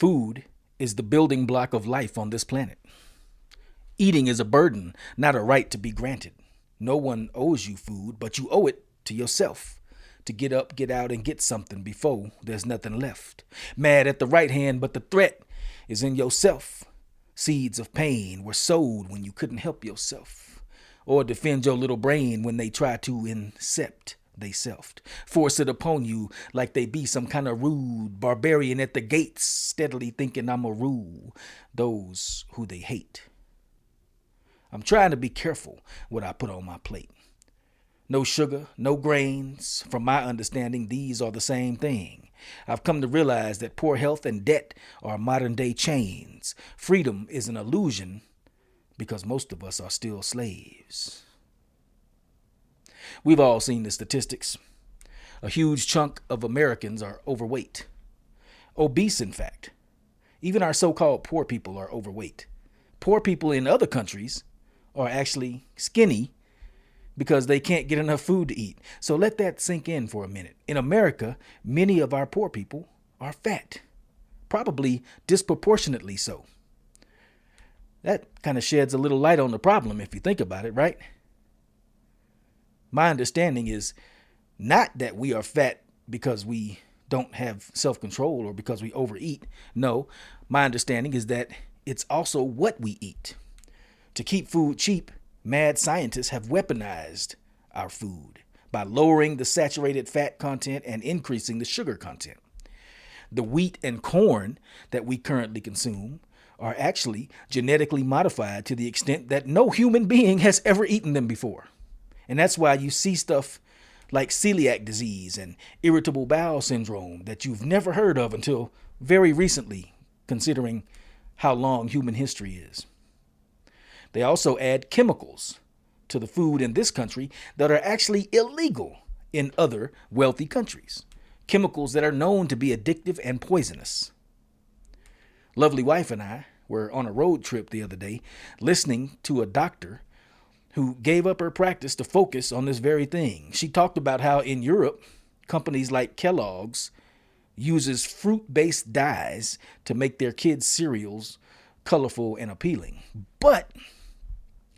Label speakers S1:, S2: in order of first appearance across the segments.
S1: Food is the building block of life on this planet. Eating is a burden, not a right to be granted. No one owes you food, but you owe it to yourself to get up, get out, and get something before there's nothing left. Mad at the right hand, but the threat is in yourself. Seeds of pain were sowed when you couldn't help yourself, or defend your little brain when they try to incept they self. Force it upon you like they be some kind of rude barbarian at the gates, steadily thinking I'ma rule those who they hate. I'm trying to be careful what I put on my plate. No sugar, no grains. From my understanding, these are the same thing. I've come to realize that poor health and debt are modern day chains. Freedom is an illusion because most of us are still slaves. We've all seen the statistics. A huge chunk of Americans are overweight. Obese, in fact. Even our so-called poor people are overweight. Poor people in other countries are actually skinny because they can't get enough food to eat. So let that sink in for a minute. In America, many of our poor people are fat, probably disproportionately so. That kind of sheds a little light on the problem if you think about it, right? My understanding is not that we are fat because we don't have self-control or because we overeat. No, my understanding is that it's also what we eat. To keep food cheap, mad scientists have weaponized our food by lowering the saturated fat content and increasing the sugar content. The wheat and corn that we currently consume are actually genetically modified to the extent that no human being has ever eaten them before. And that's why you see stuff like celiac disease and irritable bowel syndrome that you've never heard of until very recently, considering how long human history is. They also add chemicals to the food in this country that are actually illegal in other wealthy countries. Chemicals that are known to be addictive and poisonous. Lovely wife and I were on a road trip the other day listening to a doctor who gave up her practice to focus on this very thing. She talked about how in Europe, companies like Kellogg's uses fruit-based dyes to make their kids' cereals colorful and appealing. But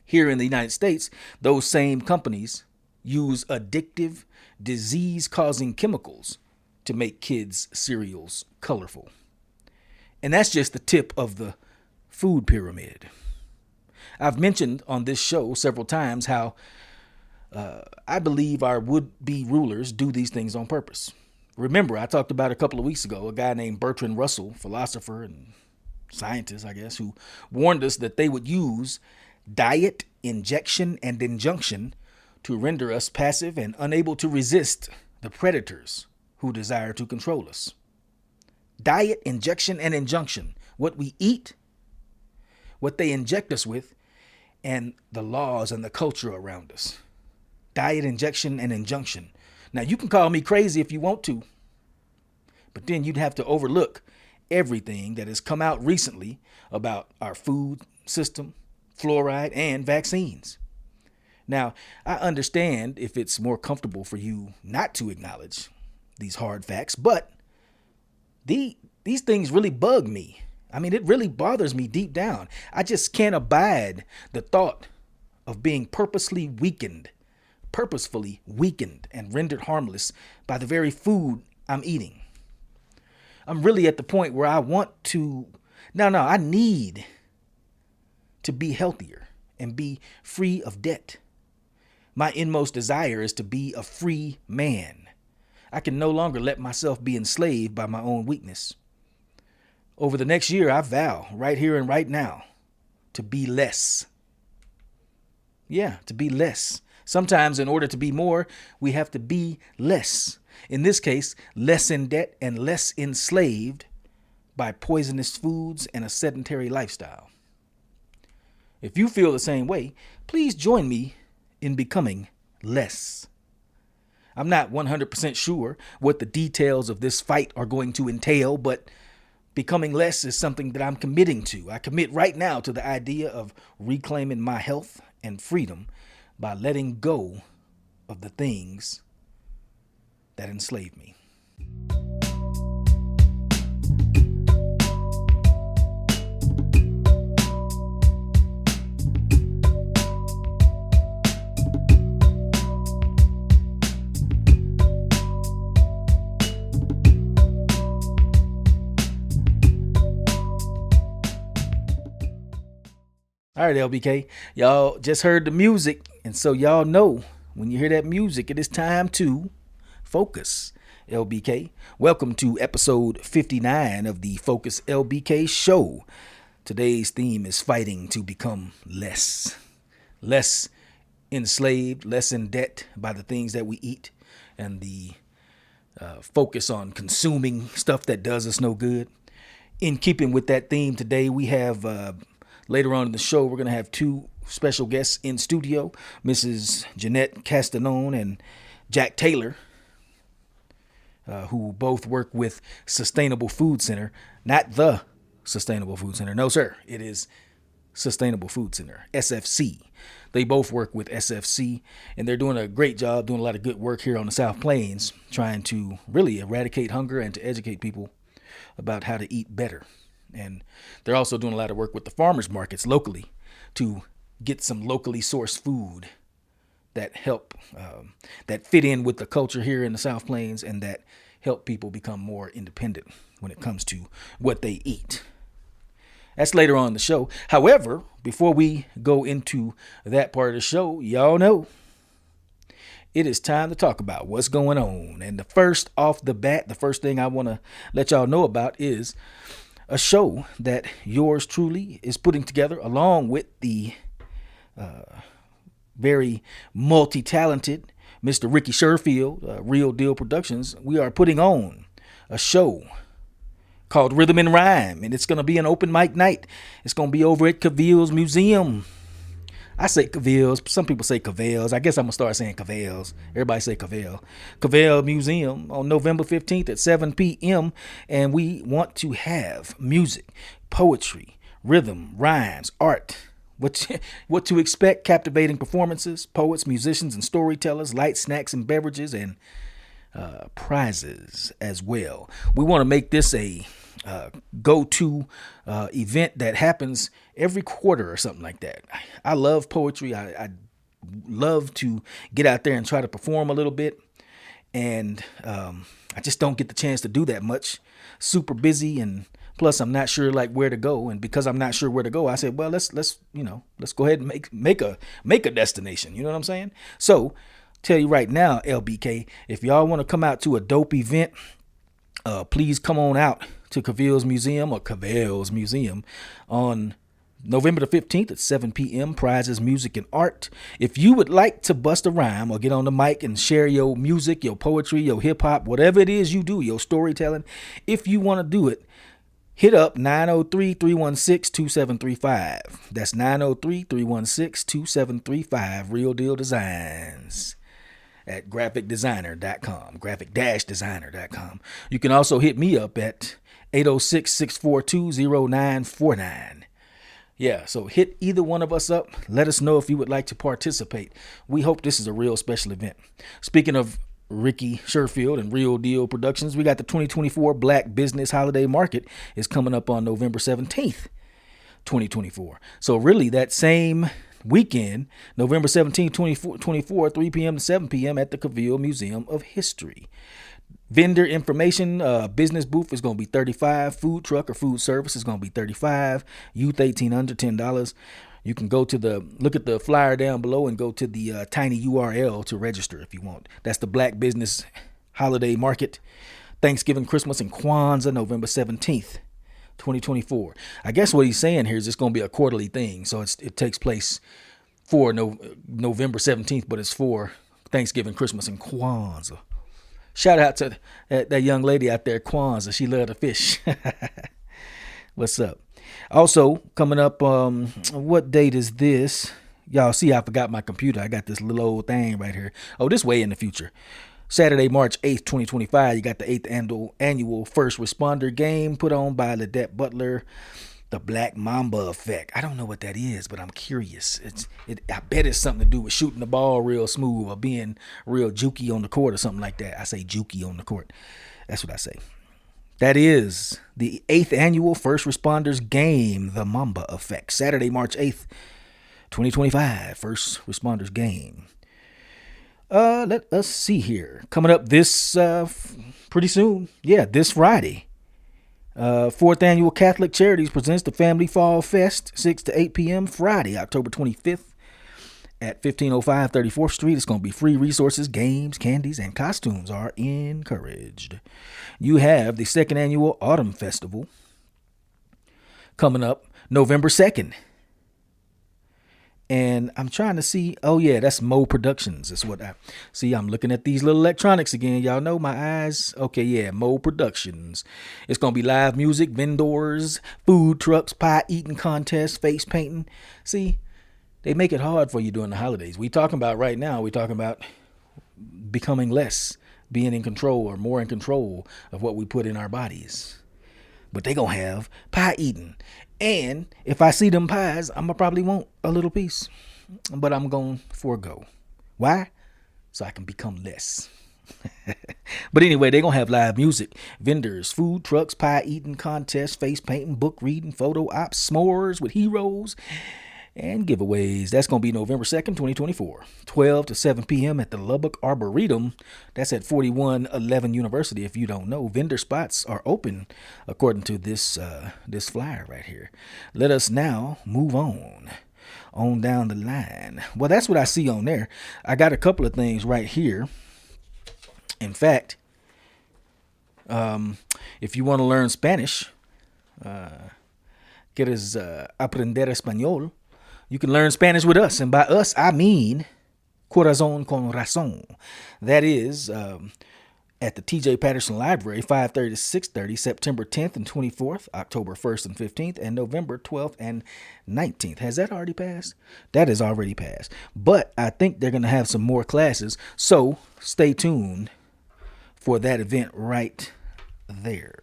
S1: here in the United States, those same companies use addictive, disease-causing chemicals to make kids' cereals colorful. And that's just the tip of the food pyramid. I've mentioned on this show several times how I believe our would-be rulers do these things on purpose. Remember, I talked about a couple of weeks ago, a guy named Bertrand Russell, philosopher and scientist, I guess, who warned us that they would use diet, injection, and injunction to render us passive and unable to resist the predators who desire to control us. Diet, injection, and injunction. What we eat, what they inject us with, and the laws and the culture around us. Diet, injection, and injunction. Now, you can call me crazy if you want to, but then you'd have to overlook everything that has come out recently about our food system, fluoride, and vaccines. Now, I understand if it's more comfortable for you not to acknowledge these hard facts, but these things really bug me. I mean, it really bothers me deep down. I just can't abide the thought of being purposefully weakened and rendered harmless by the very food I'm eating. I'm really at the point where I need to be healthier and be free of debt. My inmost desire is to be a free man. I can no longer let myself be enslaved by my own weakness. Over the next year, I vow, right here and right now, to be less. Yeah, to be less. Sometimes in order to be more, we have to be less. In this case, less in debt and less enslaved by poisonous foods and a sedentary lifestyle. If you feel the same way, please join me in becoming less. I'm not 100% sure what the details of this fight are going to entail, but becoming less is something that I'm committing to. I commit right now to the idea of reclaiming my health and freedom by letting go of the things that enslave me. All right, LBK. Y'all just heard the music, and so y'all know when you hear that music, it is time to focus. LBK. Welcome to episode 59 of the Focus LBK show. Today's theme is fighting to become less. Less enslaved, less in debt by the things that we eat, and the focus on consuming stuff that does us no good. In keeping with that theme today, we have later on in the show, we're going to have two special guests in studio, Mrs. Jeanette Castanone and Jack Taylor, who both work with Sustainable Food Center, not the Sustainable Food Center. No, sir. It is Sustainable Food Center, SFC. They both work with SFC, and they're doing a great job, doing a lot of good work here on the South Plains, trying to really eradicate hunger and to educate people about how to eat better. And they're also doing a lot of work with the farmers markets locally to get some locally sourced food that help, that fit in with the culture here in the South Plains and that help people become more independent when it comes to what they eat. That's later on in the show. However, before we go into that part of the show, y'all know it is time to talk about what's going on. And the first off the bat, the first thing I want to let y'all know about is a show that yours truly is putting together along with the very multi-talented Mr. Ricky Sherfield, Real Deal Productions. We are putting on a show called Rhythm and Rhyme, and it's going to be an open mic night. It's going to be over at Caville's Museum. I say Caville's. Some people say Caville's. I guess I'm going to start saying Caville's. Everybody say Caville. Caville Museum on November 15th at 7 p.m. And we want to have music, poetry, rhythm, rhymes, art. What to expect, captivating performances, poets, musicians, and storytellers, light snacks and beverages, and prizes as well. We want to make this a go-to event that happens every quarter or something like that. I love poetry. I love to get out there and try to perform a little bit, and I just don't get the chance to do that much. Super busy, and plus I'm not sure like where to go. And because I'm not sure where to go, I said, well, let's go ahead and make a destination. You know what I'm saying? So tell you right now, LBK, if y'all want to come out to a dope event, please come on out to Caville's Museum on November the 15th at 7 p.m. Prizes, music, and art. If you would like to bust a rhyme or get on the mic and share your music, your poetry, your hip-hop, whatever it is you do, your storytelling, if you want to do it, hit up 903-316-2735. That's 903-316-2735. Real Deal Designs at graphicdesigner.com, graphic-designer.com. You can also hit me up at 806-642-0949. Yeah, so hit either one of us up. Let us know if you would like to participate. We hope this is a real special event. Speaking of Ricky Sherfield and Real Deal Productions, we got the 2024 Black Business Holiday Market is coming up on November 17th, 2024. So really that same weekend, November 17th, 2024, 3 p.m. to 7 p.m. at the Caville Museum of History. Vendor information, business booth is going to be $35. Food truck or food service is going to be $35. Youth 18 under $10. You can look at the flyer down below and go to the tiny URL to register if you want. That's the Black Business Holiday Market, Thanksgiving, Christmas, and Kwanzaa, November 17th, 2024. I guess what he's saying here is it's going to be a quarterly thing. So it takes place for November 17th, but it's for Thanksgiving, Christmas, and Kwanzaa. Shout out to that young lady out there, Kwanzaa. She loved to fish. What's up? Also, coming up, what date is this? Y'all see, I forgot my computer. I got this little old thing right here. Oh, this way in the future. Saturday, March 8th, 2025, you got the 8th annual First Responder Game put on by Ledette Butler. The Black Mamba Effect. I don't know what that is, but I'm curious. I bet it's something to do with shooting the ball real smooth or being real jukey on the court or something like that. I say jukey on the court. That's what I say. That is the 8th annual First Responders Game, the Mamba Effect. Saturday, March 8th, 2025, First Responders Game. Let us see here. Coming up this pretty soon. Yeah, this Friday. Fourth Annual Catholic Charities presents the Family Fall Fest, 6 to 8 p.m. Friday, October 25th at 1505 34th Street. It's going to be free. Resources, games, candies, and costumes are encouraged. You have the Second Annual Autumn Festival coming up November 2nd. And I'm trying to see. Oh, yeah, that's Mo Productions. That's what I see. I'm looking at these little electronics again. Y'all know my eyes. Okay, yeah, Mo Productions. It's going to be live music, vendors, food trucks, pie eating contests, face painting. See, they make it hard for you during the holidays. We talking about right now, we talking about becoming less, being in control or more in control of what we put in our bodies. But they going to have pie eating. And if I see them pies, I'm going to probably want a little piece. But I'm going to forego. Why? So I can become less. But anyway, they're going to have live music, vendors, food trucks, pie eating contests, face painting, book reading, photo ops, s'mores with heroes, and giveaways. That's going to be November 2nd, 2024, 12 to 7 p.m. at the Lubbock Arboretum. That's at 4111 University. If you don't know, vendor spots are open according to this flyer right here. Let us now move on down the line. Well, that's what I see on there. I got a couple of things right here. In fact, if you want to learn Spanish, ¿Quieres aprender español? You can learn Spanish with us. And by us, I mean Corazón con Razón. That is at the T.J. Patterson Library, 5:30 to 6:30, September 10th and 24th, October 1st and 15th, and November 12th and 19th. Has that already passed? That has already passed. But I think they're going to have some more classes. So stay tuned for that event right there.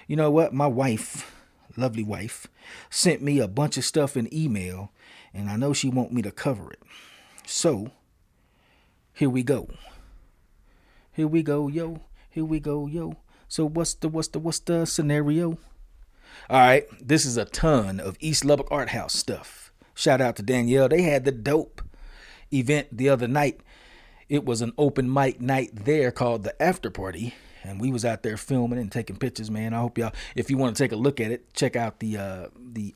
S1: You know what? My wife, lovely wife, sent me a bunch of stuff in email, and I know she want me to cover it. So, here we go. Here we go, yo. Here we go, yo. So what's the scenario? All right, this is a ton of East Lubbock Art House stuff. Shout out to Danielle. They had the dope event the other night. It was an open mic night there called the After Party. And we was out there filming and taking pictures, man. I hope y'all, if you want to take a look at it, check out the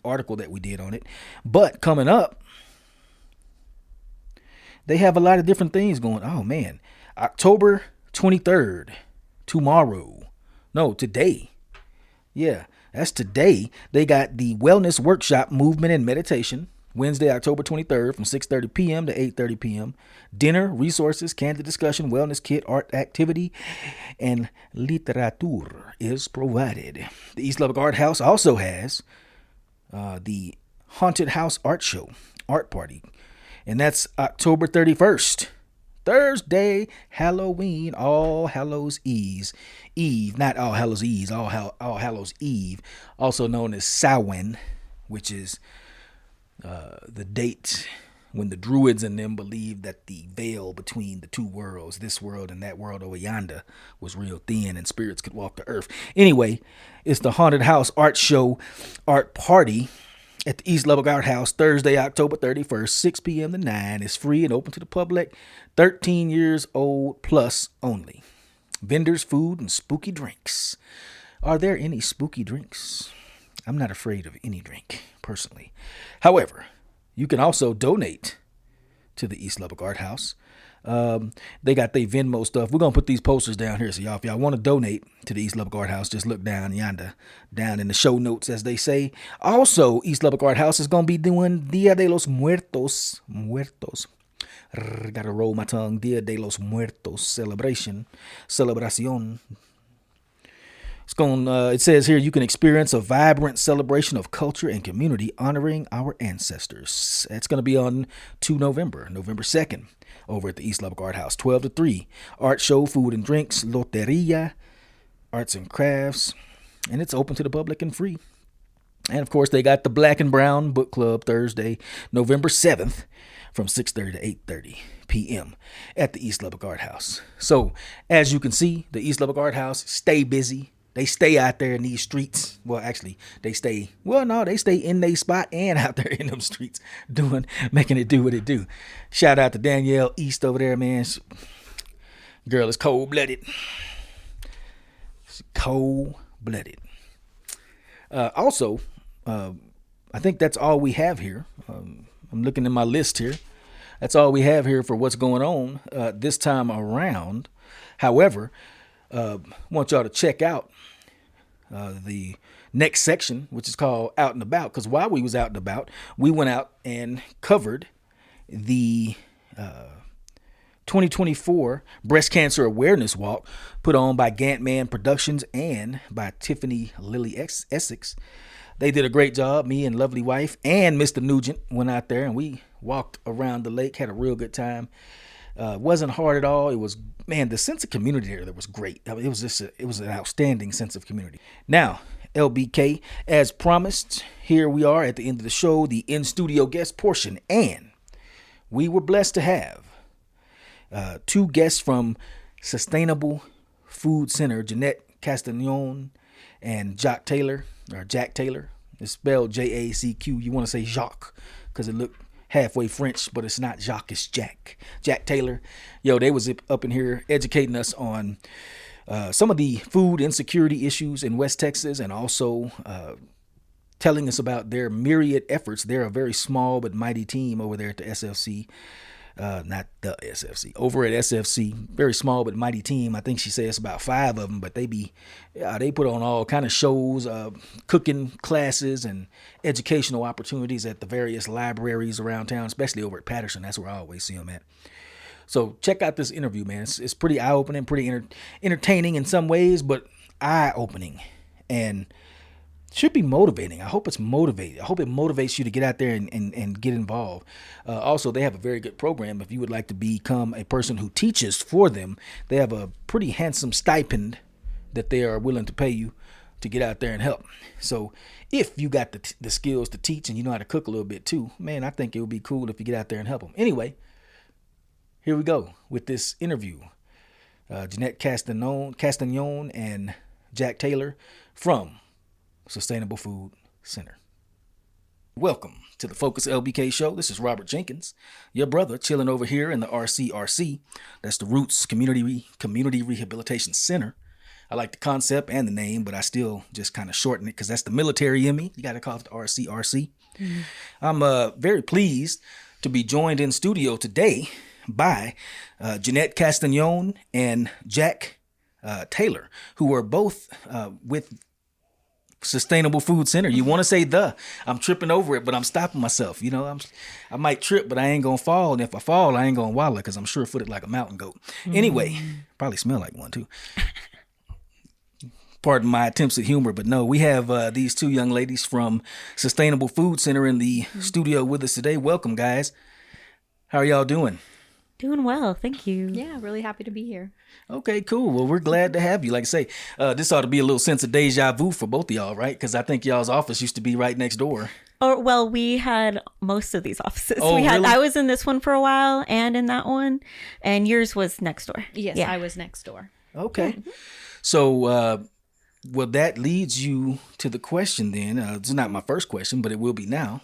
S1: article that we did on it. But coming up, they have a lot of different things going. Oh, man. October 23rd, today. Yeah, that's today. They got the Wellness Workshop, Movement and Meditation. Wednesday, October 23rd from 6:30 p.m. to 8:30 p.m. Dinner, resources, candid discussion, wellness kit, art activity, and literature is provided. The East Lubbock Art House also has the Haunted House Art Show, Art Party. And that's October 31st. Thursday, Halloween, All Hallows Eve, not All Hallows Eve, All Hallows Eve, also known as Samhain, which is the date when the Druids and them believed that the veil between the two worlds, this world and that world over yonder, was real thin and spirits could walk the earth. Anyway, it's the Haunted House Art Show, Art Party at the East Lubbock Art House, Thursday, October 31st, 6 p.m. to 9. It's free and open to the public, 13 years old plus only. Vendors, food, and spooky drinks. Are there any spooky drinks? I'm not afraid of any drink, personally. However, you can also donate to the East Lubbock Art House. They got their Venmo stuff. We're going to put these posters down here. So y'all, if y'all want to donate to the East Lubbock Art House, just look down yonder, down in the show notes, as they say. Also, East Lubbock Art House is going to be doing Dia de los Muertos. Gotta roll my tongue. Dia de los Muertos celebración. It says here you can experience a vibrant celebration of culture and community honoring our ancestors. That's going to be on November 2nd, over at the East Lubbock Art House, 12 to 3. Art show, food and drinks, loteria, arts and crafts, and it's open to the public and free. And of course, they got the Black and Brown Book Club Thursday, November 7th, from 6:30 to 8:30 p.m. at the East Lubbock Art House. So, as you can see, the East Lubbock Art House stay busy. They stay out there in these streets. Well, actually, they stay in their spot and out there in them streets making it do what it do. Shout out to Danielle East over there, man. Girl is cold-blooded. She's cold-blooded. Also, I think that's all we have here. I'm looking at my list here. That's all we have here for what's going on this time around. However, I want y'all to check out the next section, which is called Out and About, because while we was out and about, we went out and covered the 2024 Breast Cancer Awareness Walk put on by Gantman Productions and by Tiffany Lily Essex. They did a great job. Me and lovely wife and Mr. Nugent went out there and we walked around the lake, had a real good time. Wasn't hard at all. It was, man, the sense of community there that was great. I mean, it was an outstanding sense of community. Now, LBK, as promised, here we are at the end of the show, the in-studio guest portion, and we were blessed to have two guests from Sustainable Food Center, Jeanette Castagnon and Jack Taylor. It's spelled J-A-C-Q. You want to say Jacques because it looked halfway French, but it's not Jacques, it's Jack. Jack Taylor. Yo, they was up in here educating us on some of the food insecurity issues in West Texas, and also telling us about their myriad efforts. They're a very small but mighty team over there at the SFC. Not the SFC, over at SFC, very small but mighty team. I think she says about 5 of them, but they put on all kind of shows, cooking classes and educational opportunities at the various libraries around town, especially over at Patterson. That's where I always see them at. So check out this interview, man. It's pretty eye-opening, pretty entertaining in some ways, but eye-opening and should be motivating. I hope it's motivating. I hope it motivates you to get out there and get involved. Also, they have a very good program. If you would like to become a person who teaches for them, they have a pretty handsome stipend that they are willing to pay you to get out there and help. So if you got the skills to teach and you know how to cook a little bit too, man, I think it would be cool if you get out there and help them. Anyway, here we go with this interview. Jeanette Castagnon and Jack Taylor from Sustainable Food Center. Welcome to the Focus LBK show. This is Robert Jenkins, your brother, chilling over here in the RCRC. That's the Roots Community Rehabilitation Center. I like the concept and the name, but I still just kind of shorten it because that's the military in me. You got to call it the RCRC. Mm-hmm. I'm very pleased to be joined in studio today by Jeanette Castagnon and Jack Taylor, who are both with Sustainable Food Center. You want to say I'm tripping over it, but I'm stopping myself. You know, I might trip, but I ain't gonna fall. And if I fall, I ain't gonna wallow because I'm sure-footed like a mountain goat. Anyway, probably smell like one too. Pardon my attempts at humor, but no, we have these two young ladies from Sustainable Food Center in the studio with us today. Welcome, guys. How are y'all doing?
S2: Doing well, thank you.
S3: Yeah, really happy to be here.
S1: Okay, cool. Well, we're glad to have you. Like I say, this ought to be a little sense of deja vu for both of y'all, right? Because I think y'all's office used to be right next door.
S2: Well, we had most of these offices.
S1: Oh, really?
S2: I was in this one for a while and in that one, and yours was next door.
S3: Yes, yeah. I was next door.
S1: Okay. Mm-hmm. So, well, that leads you to the question then. It's not my first question, but it will be now.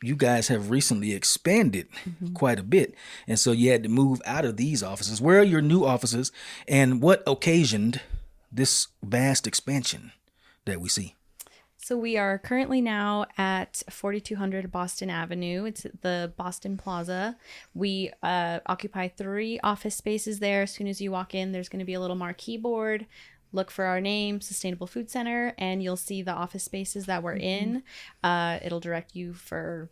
S1: You guys have recently expanded quite a bit. And so you had to move out of these offices. Where are your new offices and what occasioned this vast expansion that we see?
S3: So we are currently now at 4200 Boston Avenue. It's the Boston Plaza. We occupy 3 office spaces there. As soon as you walk in, there's going to be a little marquee board. Look for our name, Sustainable Food Center, and you'll see the office spaces that we're in. It'll direct you for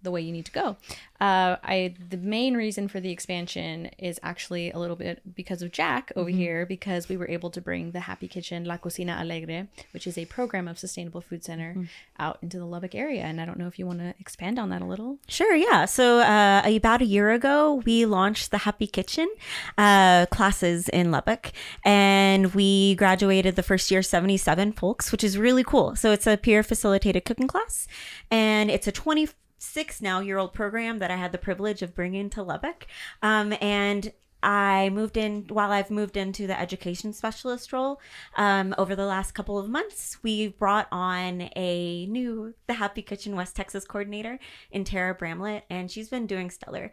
S3: the way you need to go. The main reason for the expansion is actually a little bit because of Jack over here, because we were able to bring the Happy Kitchen, La Cocina Alegre, which is a program of Sustainable Food Center, out into the Lubbock area. And I don't know if you want to expand on that a little.
S2: Sure, yeah. So about a year ago, we launched the Happy Kitchen classes in Lubbock, and we graduated the first year 77 folks, which is really cool. So it's a peer facilitated cooking class, and it's a 26-now-year-old program that I had the privilege of bringing to Lubbock. And I moved in, while I've moved into the education specialist role, over the last couple of months, we brought on the Happy Kitchen West Texas coordinator in Tara Bramlett, and she's been doing stellar.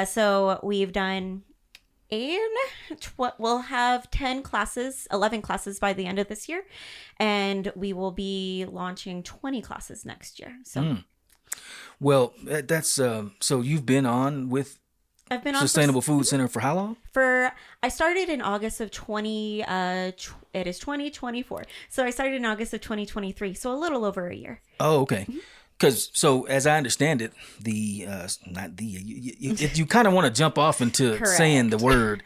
S2: So we've done we'll have 11 classes by the end of this year, and we will be launching 20 classes next year. So,
S1: Well, that's so you've been on with
S2: I've been on
S1: Sustainable Food Center for how long?
S2: I started in August of 2024. So I started in August of 2023. So a little over a year.
S1: Oh, okay. Because so as I understand it, you kind of want to jump off into
S2: Correct.
S1: saying the word.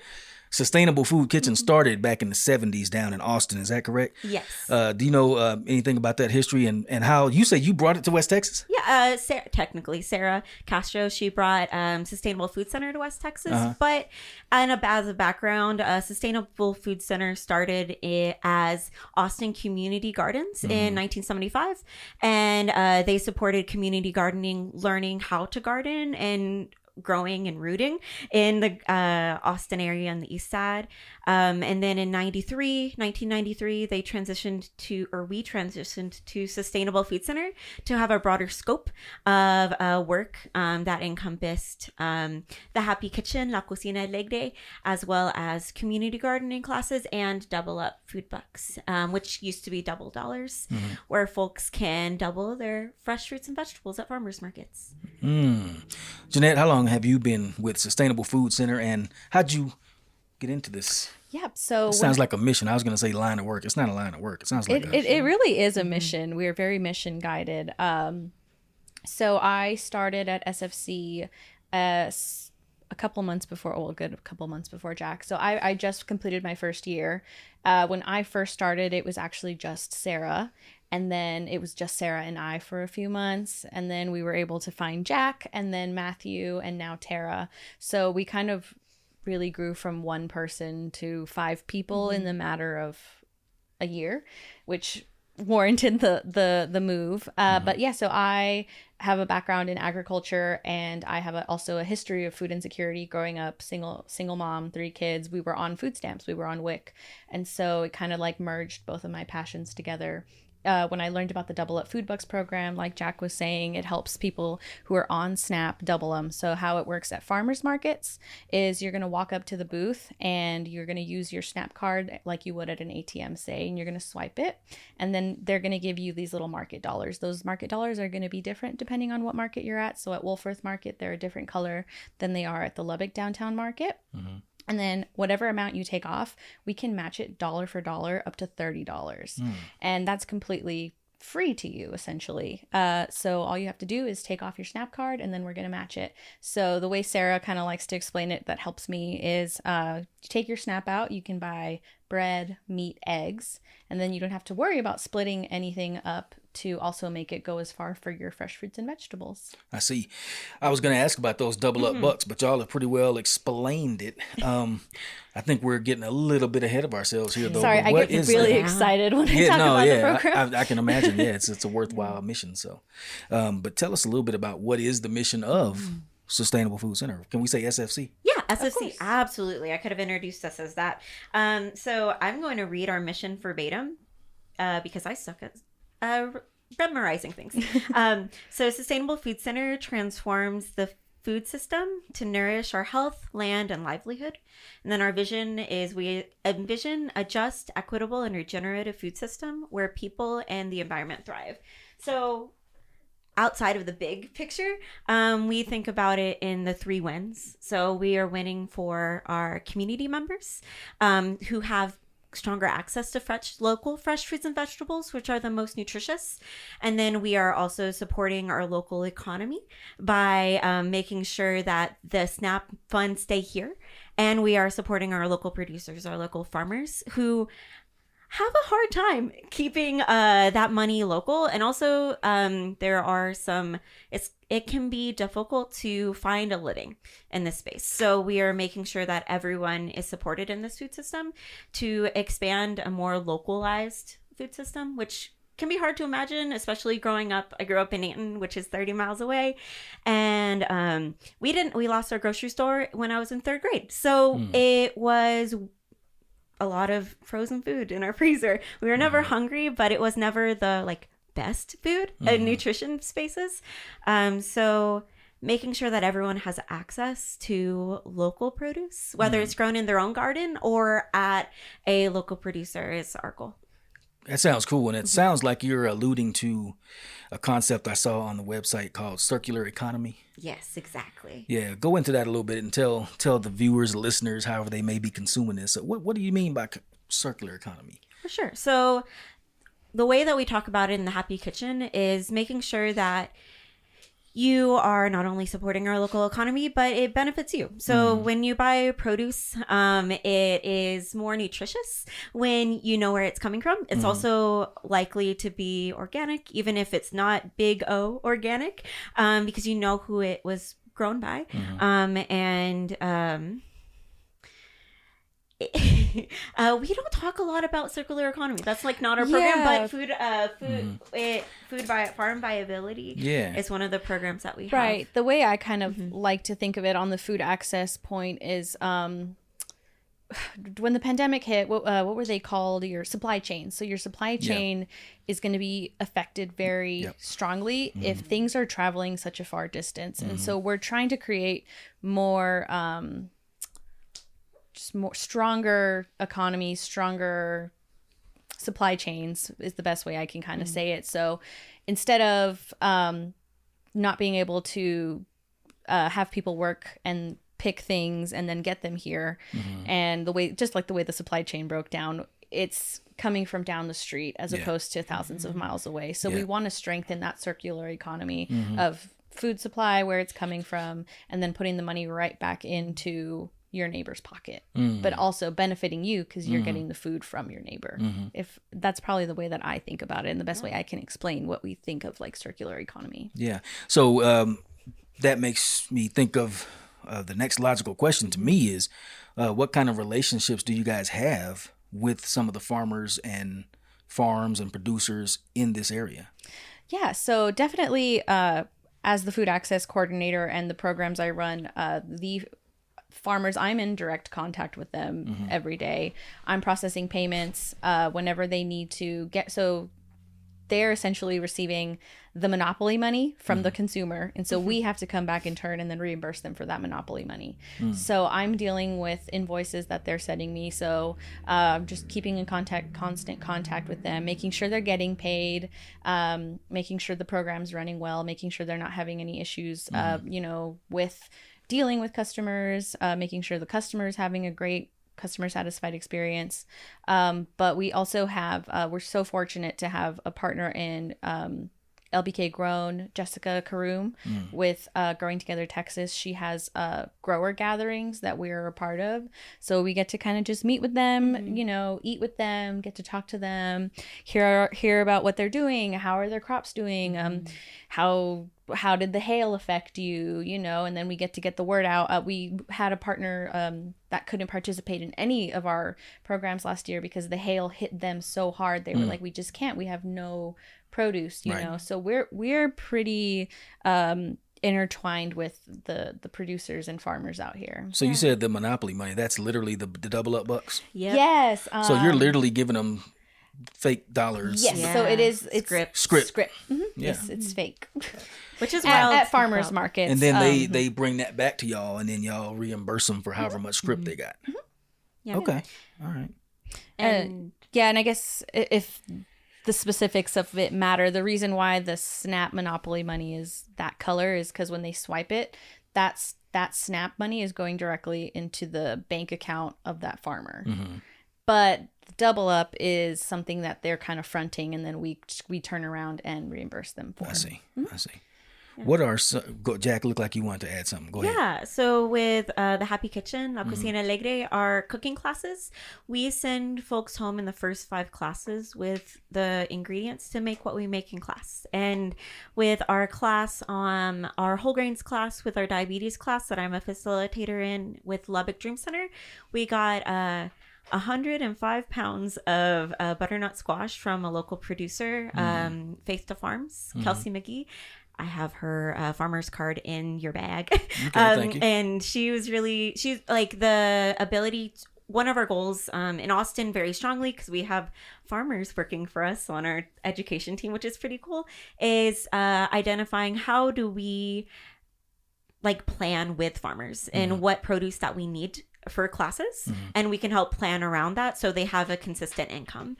S1: Sustainable Food Kitchen started back in the 70s down in Austin. Is that correct?
S2: Yes.
S1: Do you know anything about that history and how you say you brought it to West Texas?
S2: Yeah, Sarah Castro, she brought Sustainable Food Center to West Texas. But as a background, Sustainable Food Center started as Austin Community Gardens in 1975. And they supported community gardening, learning how to garden, and growing and rooting in the Austin area on the east side. And then in 1993, we transitioned to Sustainable Food Center to have a broader scope of work that encompassed the Happy Kitchen, La Cocina Alegre, as well as community gardening classes and Double Up food bucks, which used to be double dollars, where folks can double their fresh fruits and vegetables at farmers markets.
S1: Jeanette, how long have you been with Sustainable Food Center, and how'd you get into this?
S3: Yep. So
S1: It sounds like a mission. I was going to say line of work. It's not a line of work. It sounds like
S3: it really is a mission. We are very mission guided. So I started at SFC a couple months before, a couple months before Jack. So I just completed my first year. When I first started, it was actually just Sarah. And then it was just Sarah and I for a few months. And then we were able to find Jack and then Matthew and now Tara. So we kind of really grew from one person to 5 people in the matter of a year, which warranted the move. But yeah, so I have a background in agriculture, and I have also a history of food insecurity growing up, single mom, 3 kids. We were on food stamps, we were on WIC. And so it kind of like merged both of my passions together. When I learned about the Double Up Food Bucks program, like Jack was saying, it helps people who are on SNAP double them. So how it works at farmers markets is you're going to walk up to the booth and you're going to use your SNAP card like you would at an ATM, say, and you're going to swipe it. And then they're going to give you these little market dollars. Those market dollars are going to be different depending on what market you're at. So at Wolfworth Market, they're a different color than they are at the Lubbock downtown market. And then whatever amount you take off, we can match it dollar for dollar up to $30. And that's completely free to you, essentially. So all you have to do is take off your SNAP card, and then we're going to match it. So the way Sarah kind of likes to explain it that helps me is you take your SNAP out, you can buy bread, meat, eggs, and then you don't have to worry about splitting anything up to also make it go as far for your fresh fruits and vegetables.
S1: I see. I was going to ask about those double up bucks, but y'all have pretty well explained it. I think we're getting a little bit ahead of ourselves here, though.
S3: Sorry, I get really excited when I talk about the program.
S1: I can imagine. Yeah, it's a worthwhile mission. So, but tell us a little bit about what is the mission of Sustainable Food Center. Can we say SFC?
S2: Yeah, SFC. Absolutely. I could have introduced us as that. So I'm going to read our mission verbatim because I suck at memorizing things. So Sustainable Food Center transforms the food system to nourish our health, land, and livelihood. And then our vision is we envision a just, equitable, and regenerative food system where people and the environment thrive. So outside of the big picture, we think about it in the 3 wins. So we are winning for our community members who have stronger access to local fresh fruits and vegetables, which are the most nutritious. And then we are also supporting our local economy by making sure that the SNAP funds stay here. And we are supporting our local producers, our local farmers who have a hard time keeping that money local. And also there are it can be difficult to find a living in this space. So we are making sure that everyone is supported in this food system to expand a more localized food system, which can be hard to imagine, especially growing up. I grew up in Anton, which is 30 miles away. And we lost our grocery store when I was in 3rd grade. So it was a lot of frozen food in our freezer. We were never hungry, but it was never the best food and nutrition spaces. So making sure that everyone has access to local produce, whether it's grown in their own garden or at a local producer, is our goal.
S1: That sounds cool. And it sounds like you're alluding to a concept I saw on the website called circular economy.
S2: Yes, exactly.
S1: Yeah, go into that a little bit and tell the viewers, the listeners, however they may be consuming this. So what do you mean by circular economy?
S2: For sure. So the way that we talk about it in the Happy Kitchen is making sure that you are not only supporting our local economy, but it benefits you. So when you buy produce, it is more nutritious when you know where it's coming from. It's also likely to be organic, even if it's not big O organic, because you know who it was grown by. We don't talk a lot about circular economy. That's like not our program, but farm viability is one of the programs that we have.
S3: Right. The way I kind of like to think of it on the food access point is when the pandemic hit, what were they called? Your supply chain. So your supply chain is going to be affected very strongly if things are traveling such a far distance. And so we're trying to create more stronger economies, stronger supply chains is the best way I can kind of say it. So instead of not being able to have people work and pick things and then get them here, and the way the supply chain broke down, it's coming from down the street as opposed to thousands of miles away. So we want to strengthen that circular economy of food supply, where it's coming from, and then putting the money right back into your neighbor's pocket, but also benefiting you because you're getting the food from your neighbor. If that's probably the way that I think about it, and the best way I can explain what we think of like circular economy. Yeah.
S1: So that makes me think of the next logical question to me is, what kind of relationships do you guys have with some of the farmers and farms and producers in this area?
S3: Yeah, so definitely as the food access coordinator and the programs I run, the farmers, I'm in direct contact with them every day. I'm processing payments whenever they need to get, so they're essentially receiving the monopoly money from the consumer, and so we have to come back in turn and then reimburse them for that monopoly money. So I'm dealing with invoices that they're sending me, so just keeping in constant contact with them, making sure they're getting paid, making sure the program's running well, making sure they're not having any issues with dealing with customers, making sure the customer is having a great customer satisfied experience. But we also have, we're so fortunate to have a partner in LBK Grown, Jessica Karoom, with Growing Together Texas. She has grower gatherings that we're a part of. So we get to kind of just meet with them, eat with them, get to talk to them, hear about what they're doing, how are their crops doing, how did the hail affect you, and then we get the word out. We had a partner that couldn't participate in any of our programs last year because the hail hit them so hard. They were like, we just can't, we have no produce, know. So we're pretty intertwined with the producers and farmers out here.
S1: So you said the monopoly money, that's literally the double up bucks?
S2: Yep.
S3: Yes.
S1: So you're literally giving them fake dollars.
S3: Yes. Yeah. So it is, it's
S1: script.
S3: Yes, it's fake.
S2: Which is wild
S3: at farmers markets.
S1: And then they bring that back to y'all, and then y'all reimburse them for however much script they got.
S2: Yeah.
S1: Okay. All right.
S3: And I guess if the specifics of it matter, the reason why the SNAP monopoly money is that color is because when they swipe it, that SNAP money is going directly into the bank account of that farmer. But the double up is something that they're kind of fronting, and then we turn around and reimburse them for.
S1: I see. Yeah. What are Jack? Looked like you wanted to add something. Go ahead.
S2: Yeah. So with the Happy Kitchen, La Cocina Alegre, our cooking classes, we send folks home in the first 5 classes with the ingredients to make what we make in class. And with our class, our whole grains class, with our diabetes class that I'm a facilitator in with Lubbock Dream Center, we got 105 pounds of butternut squash from a local producer, Faith to Farms, Kelsey McGee. I have her farmer's card in your bag.
S1: Okay, thank you.
S2: And she's like the ability. One of our goals in Austin very strongly, because we have farmers working for us on our education team, which is pretty cool, is identifying how do we like plan with farmers and what produce that we need for classes, and we can help plan around that so they have a consistent income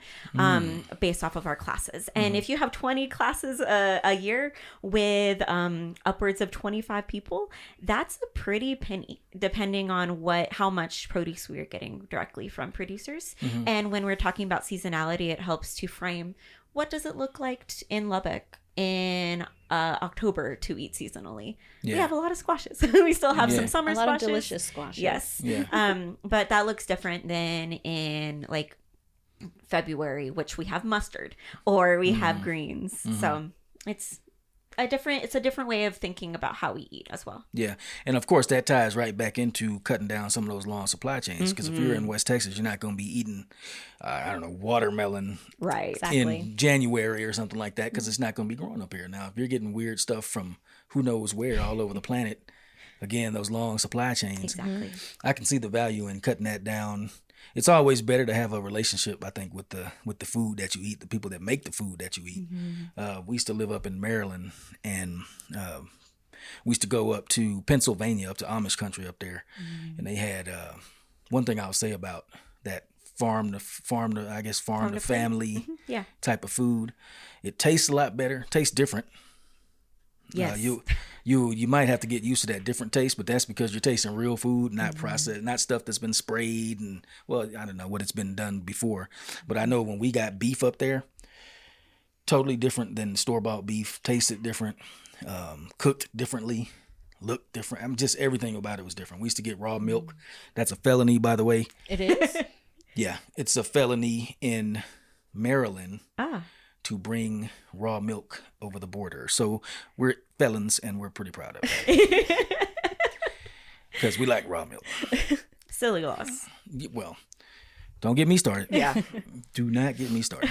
S2: based off of our classes. And if you have 20 classes a year with upwards of 25 people, that's a pretty penny depending on how much produce we are getting directly from producers. And when we're talking about seasonality, it helps to frame what does it look like in Lubbock in October to eat seasonally. We have a lot of squashes. We still have some summer squashes.
S3: A lot of delicious squashes.
S2: Yes. But that looks different than in like February, which we have mustard or we have greens. So it's a different way of thinking about how we eat as well.
S1: Yeah. And of course that ties right back into cutting down some of those long supply chains, because if you're in West Texas, you're not going to be eating watermelon in January or something like that, because it's not going to be growing up here. Now if you're getting weird stuff from who knows where all over the planet, again, those long supply chains, I can see the value in cutting that down. It's always better to have a relationship, I think, with the food that you eat, the people that make the food that you eat. We used to live up in Maryland, and we used to go up to Pennsylvania, up to Amish country up there, and they had one thing I'll say about that farm to family type of food. It tastes a lot better, tastes different.
S2: Yes.
S1: You might have to get used to that different taste, but that's because you're tasting real food, not processed, not stuff that's been sprayed and, well, I don't know what it's been done before. But I know when we got beef up there, totally different than store-bought beef, tasted different, cooked differently, looked different. I mean, just everything about it was different. We used to get raw milk. That's a felony, by the way.
S3: It is?
S1: Yeah, it's a felony in Maryland. To bring raw milk over the border. So we're felons and we're pretty proud of it. Because we like raw milk.
S2: Silly laws.
S1: Well, don't get me started.
S2: Yeah.
S1: Do not get me started.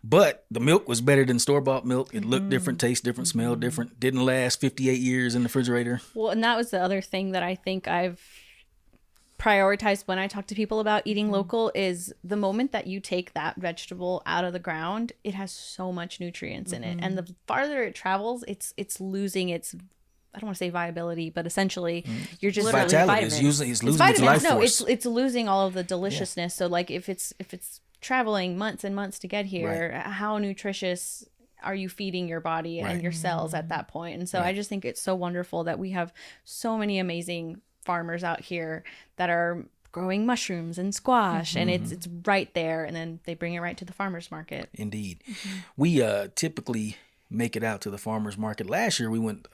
S1: But the milk was better than store-bought milk. It looked different, tasted different, smelled different. Didn't last 58 years in the refrigerator.
S3: Well, and that was the other thing that I think I've prioritized when I talk to people about eating local is the moment that you take that vegetable out of the ground, it has so much nutrients in it. And the farther it travels, it's losing its, I don't want to say viability, but essentially you're just
S1: vitality is losing its life force.
S3: It's losing all of the deliciousness. So like if it's traveling months and months to get here, how nutritious are you feeding your body and your cells at that point? And so I just think it's so wonderful that we have so many amazing farmers out here that are growing mushrooms and squash, and it's right there, and then they bring it right to the farmers market.
S1: Indeed. We typically make it out to the farmers market. Last year we went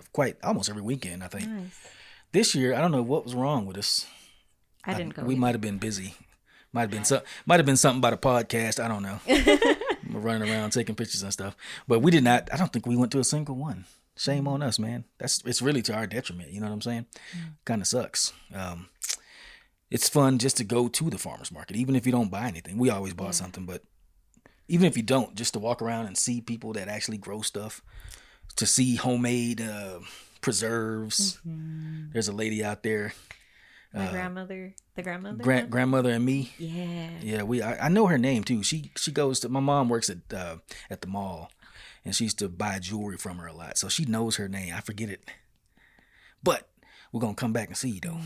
S1: almost every weekend, I think. Nice. This year I don't know what was wrong with us.
S2: I didn't go.
S1: We might have been busy. Might have been something about a podcast. I don't know. We're running around taking pictures and stuff, but we did not. I don't think we went to a single one. Shame on us, man. It's really to our detriment. You know what I'm saying? Kind of sucks. It's fun just to go to the farmer's market, even if you don't buy anything. We always bought something, but even if you don't, just to walk around and see people that actually grow stuff, to see homemade preserves. There's a lady out there.
S2: The grandmother.
S1: Grandmother and me.
S2: Yeah.
S1: Yeah. I know her name too. She goes to. My mom works at the mall. And she used to buy jewelry from her a lot. So she knows her name. I forget it. But we're going to come back and see you, though.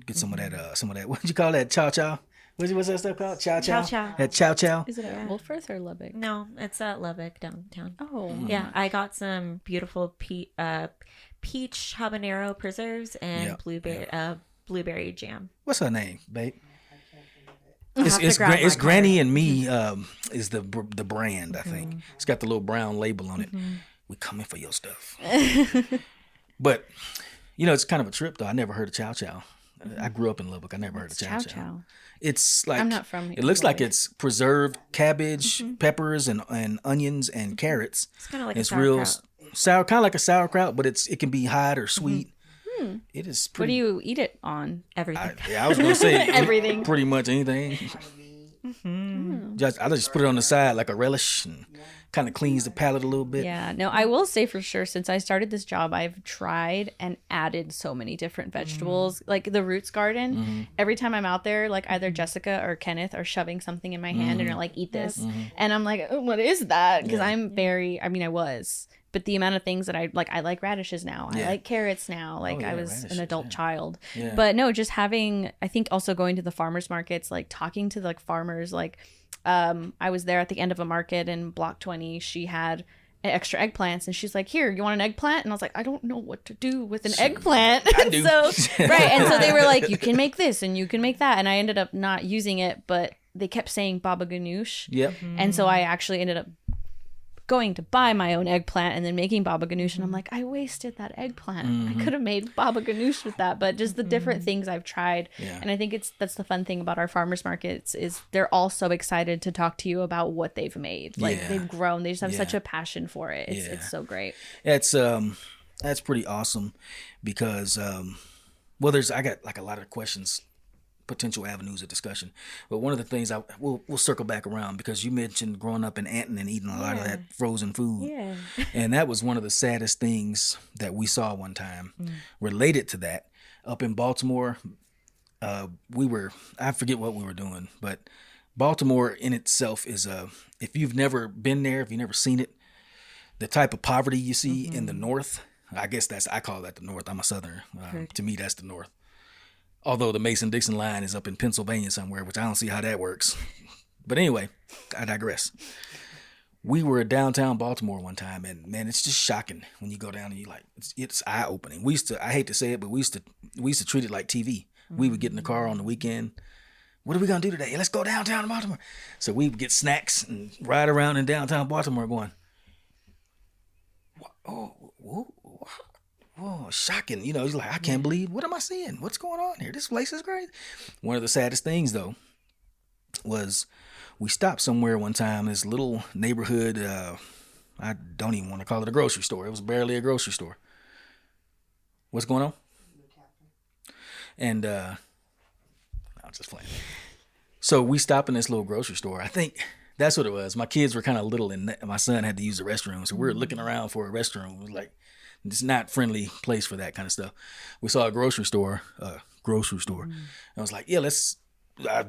S1: Get some of that. What did you call that? Chow chow? What's that stuff called? Chow chow?
S2: Chow chow.
S1: That chow chow?
S3: Is it at Wolfforth or Lubbock?
S2: No, it's at Lubbock downtown.
S3: Oh.
S2: Yeah, I got some beautiful peach habanero preserves and blueberry jam.
S1: What's her name, babe? It's Granny and Me is the brand, I think. It's got the little brown label on it. We're coming for your stuff. But, it's kind of a trip, though. I never heard of chow chow. I grew up in Lubbock. I never heard of chow chow. It's like,
S3: I'm not from here.
S1: It looks like it's preserved cabbage, peppers, and onions and carrots.
S2: It's kind of like a sauerkraut.
S1: Sour, kind of like a sauerkraut, but it can be hot or sweet. It is pretty.
S3: What do you eat it on?
S2: Everything.
S1: I was going to say
S3: everything.
S1: Pretty much anything. I just put it on the side like a relish and kind of cleans the palate a little bit.
S3: Yeah, no, I will say for sure, since I started this job, I've tried and added so many different vegetables. Like the Roots Garden, every time I'm out there, like either Jessica or Kenneth are shoving something in my hand and are like, eat this. And I'm like, oh, what is that? Because I was. But the amount of things that I like radishes now. I like carrots now. Like I was an adult child. Yeah. But no, just having, I think also going to the farmers markets, like talking to like farmers, like I was there at the end of a market in Block 20. She had extra eggplants and she's like, here, you want an eggplant? And I was like, I don't know what to do with an eggplant.
S1: I do.
S3: So right. And so they were like, you can make this and you can make that. And I ended up not using it, but they kept saying baba ganoush.
S1: Yep.
S3: And so I actually ended up going to buy my own eggplant and then making baba ganoush, and I'm like, I wasted that eggplant. I could have made baba ganoush with that. But just the different things I've tried, and I think that's the fun thing about our farmers markets is they're all so excited to talk to you about what they've made. Like they've grown, they just have such a passion for it. It's so great.
S1: That's pretty awesome because I got like a lot of questions, potential avenues of discussion. But one of the things we'll circle back around, because you mentioned growing up in Anton and eating a lot of that frozen food. Yeah. And that was one of the saddest things that we saw one time related to that. Up in Baltimore, I forget what we were doing, but Baltimore in itself is if you've never been there, if you've never seen it, the type of poverty you see in the North, I call that the North. I'm a Southerner. To me, that's the North. Although the Mason-Dixon line is up in Pennsylvania somewhere, which I don't see how that works. But anyway, I digress. We were at downtown Baltimore one time, and man, it's just shocking when you go down and you like, it's eye-opening. I hate to say it, but we used to treat it like TV. We would get in the car on the weekend. What are we gonna do today? Let's go downtown Baltimore. So we would get snacks and ride around in downtown Baltimore going, whoa, shocking. He's like, I can't believe, what am I seeing? What's going on here? This place is great. One of the saddest things, though, was we stopped somewhere one time, this little neighborhood, I don't even want to call it a grocery store. It was barely a grocery store. What's going on? And I'm just playing. So we stopped in this little grocery store. I think that's what it was. My kids were kind of little, and my son had to use the restroom. So we were looking around for a restroom. It was like, it's not friendly place for that kind of stuff. We saw a grocery store. I was like, yeah,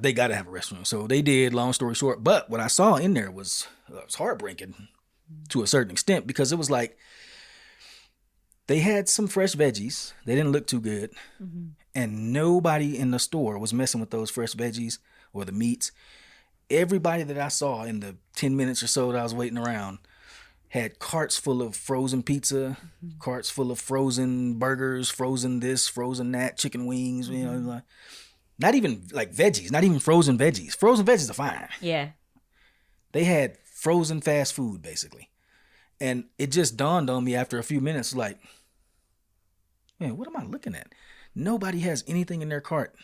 S1: they got to have a restroom. So they did, long story short. But what I saw in there was heartbreaking to a certain extent, because it was like they had some fresh veggies. They didn't look too good. And nobody in the store was messing with those fresh veggies or the meats. Everybody that I saw in the 10 minutes or so that I was waiting around had carts full of frozen pizza, carts full of frozen burgers, frozen this, frozen that, chicken wings, like, not even like veggies, not even frozen veggies. Frozen veggies are fine.
S2: Yeah.
S1: They had frozen fast food, basically. And it just dawned on me after a few minutes, like, man, what am I looking at? Nobody has anything in their cart.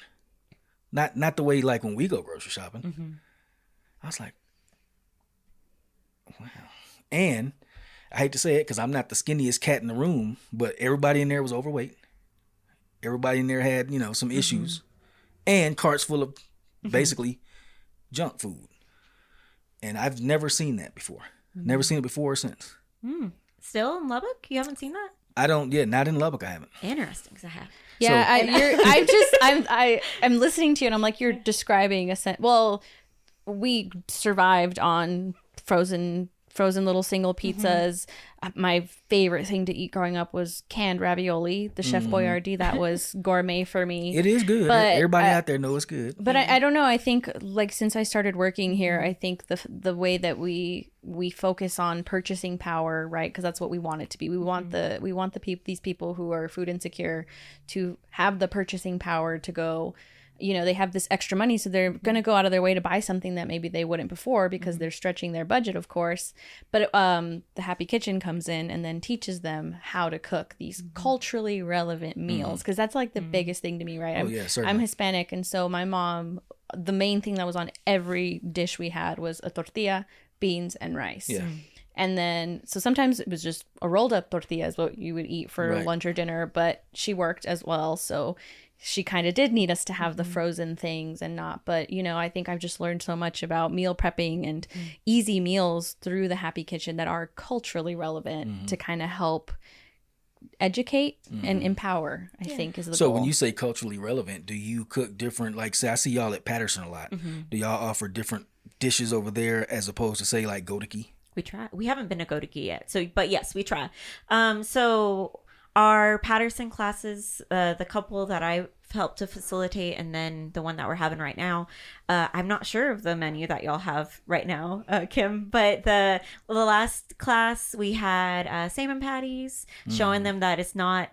S1: Not the way like when we go grocery shopping. I was like, wow. And I hate to say it because I'm not the skinniest cat in the room, but everybody in there was overweight. Everybody in there had, some issues. And carts full of basically junk food. And I've never seen that before. Never seen it before or since.
S2: Still in Lubbock? You haven't seen that?
S1: Not in Lubbock, I haven't.
S2: Interesting, because I have.
S3: Yeah, I'm listening to you and I'm like, you're describing we survived on frozen little single pizzas. My favorite thing to eat growing up was canned ravioli, the Chef Boyardee. That was gourmet for me.
S1: It is good. But everybody out there knows it's good.
S3: But I don't know. I think like since I started working here, I think the way that we focus on purchasing power, right? Because that's what we want it to be. We want these people who are food insecure to have the purchasing power to go. They have this extra money, so they're going to go out of their way to buy something that maybe they wouldn't before because they're stretching their budget, of course. But the Happy Kitchen comes in and then teaches them how to cook these culturally relevant meals, because that's like the biggest thing to me, right? I'm Hispanic, and so my mom, the main thing that was on every dish we had was a tortilla, beans, and rice. Yeah. And then, so sometimes it was just a rolled up tortilla is what you would eat for lunch or dinner, but she worked as well. So she kind of did need us to have the frozen things and not. But, you know, I think I've just learned so much about meal prepping and easy meals through the Happy Kitchen that are culturally relevant to kind of help educate and empower, I think is the
S1: So
S3: goal.
S1: when you say culturally relevant, do you cook different, like, say I see y'all at Patterson a lot. Do y'all offer different dishes over there as opposed to, say, like Godiki?
S2: We try. We haven't been to Godiki yet. So, but yes, we try. So our Patterson classes, the couple that I helped to facilitate, and then the one that we're having right now, I'm not sure of the menu that y'all have right now, Kim. But the last class we had salmon patties, showing them that it's not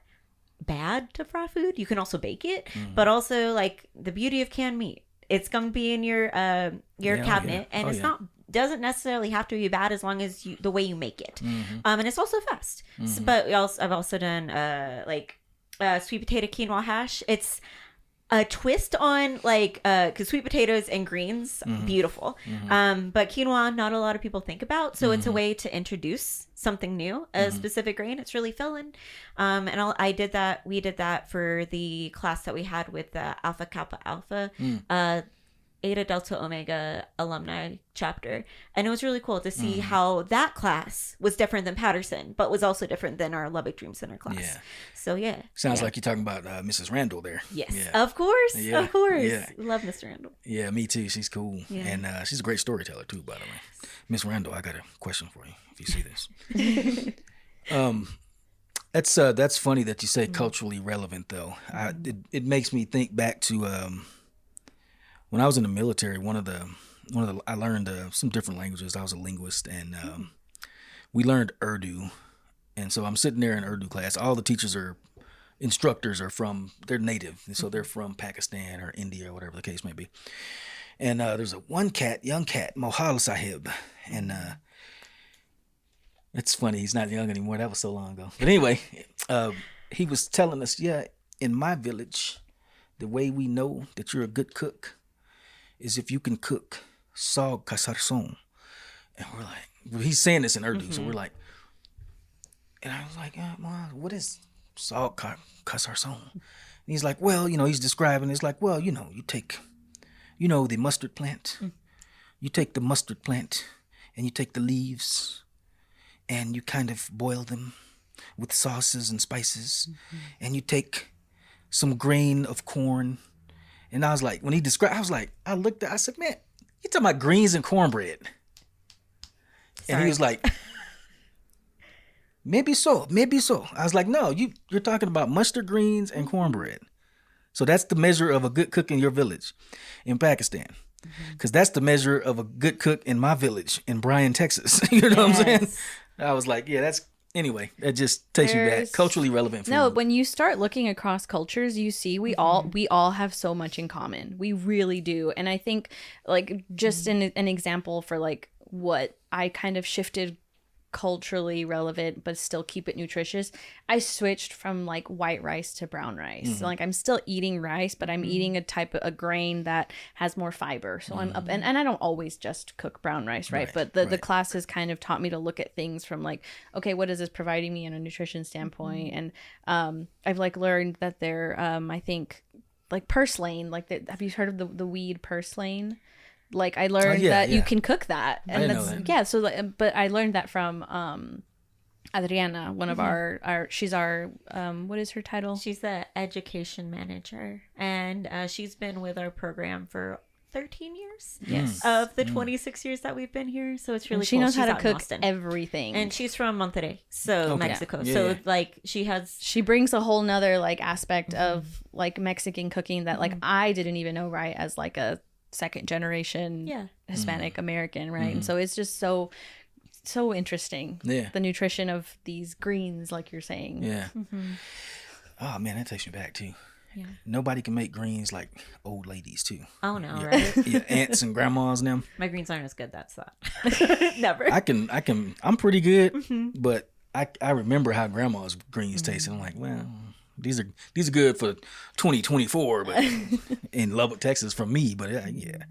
S2: bad to fry food. You can also bake it, but also like the beauty of canned meat. It's gonna be in your cabinet, and it's not doesn't necessarily have to be bad as long as the way you make it. And it's also fast. So, but I've also done sweet potato quinoa hash. It's a twist on like because sweet potatoes and greens beautiful, but quinoa not a lot of people think about. So it's a way to introduce something new, a specific grain. It's really filling. I did that. We did that for the class that we had with the Alpha Kappa Alpha. Eta Delta Omega alumni chapter, and it was really cool to see how that class was different than Patterson, but was also different than our Lubbock Dream Center class. Yeah. So yeah,
S1: sounds like you're talking about Mrs. Randall there.
S2: Yes,
S1: yeah.
S2: Of course, of course.
S1: Yeah.
S2: Love Mr. Randall.
S1: Yeah, me too. She's cool, and she's a great storyteller too. By the way, Miss Randall, I got a question for you. If you see this, that's funny that you say culturally relevant though. It makes me think back to. When I was in the military, I learned some different languages. I was a linguist, and we learned Urdu. And so I'm sitting there in Urdu class. All the instructors are they're native, so they're from Pakistan or India or whatever the case may be. And there's young cat, Mohal Sahib, and it's funny he's not young anymore. That was so long ago. But anyway, he was telling us, in my village, the way we know that you're a good cook is if you can cook saag ka sarson. And we're like, he's saying this in Urdu, so we're like, and I was like, what is saag ka sarson? And he's like, well, he's describing, it's like, well, you take, the mustard plant. You take the mustard plant and you take the leaves and you kind of boil them with sauces and spices. And you take some grain of corn. And I was like, when he described, I looked at, I said, man, you talking about greens and cornbread? Sorry. And he was like, maybe so. I was like, no, you're talking about mustard greens and cornbread. So that's the measure of a good cook in your village in Pakistan. Because that's the measure of a good cook in my village in Bryan, Texas. You know what I'm saying? I was like, anyway, that just takes you back. Culturally relevant food.
S3: No, when you start looking across cultures, you see we all have so much in common. We really do. And I think like just an example for like what I kind of shifted culturally relevant but still keep it nutritious. I switched from like white rice to brown rice. So, like I'm still eating rice, but I'm eating a type of a grain that has more fiber. So I'm up and I don't always just cook brown rice, right? But the classes kind of taught me to look at things from like, okay, what is this providing me in a nutrition standpoint? And I've like learned that they're I think like purslane, like have you heard of the weed purslane? Like I learned that you can cook that, and that's so. But I learned that from Adriana, one of our she's our what is her title?
S2: She's the education manager, and she's been with our program for 13 years.
S3: Yes,
S2: of the 26 years that we've been here, so it's really
S3: she
S2: cool.
S3: knows
S2: she's
S3: how to cook everything,
S2: and she's from Monterrey, so Mexico. So like she brings
S3: a whole nother like aspect of like Mexican cooking that like I didn't even know as like a second generation Hispanic American, right? And so it's just so interesting, the nutrition of these greens, like you're saying.
S1: Oh man, that takes you back too. Nobody can make greens like old ladies too.
S2: Oh no, right?
S1: Aunts and grandmas and them.
S2: My greens aren't as good. That's that. Never.
S1: I'm pretty good, but I remember how grandma's greens tasted. I'm like, well, these are good for 2024, but in Lubbock, Texas, for me. But they're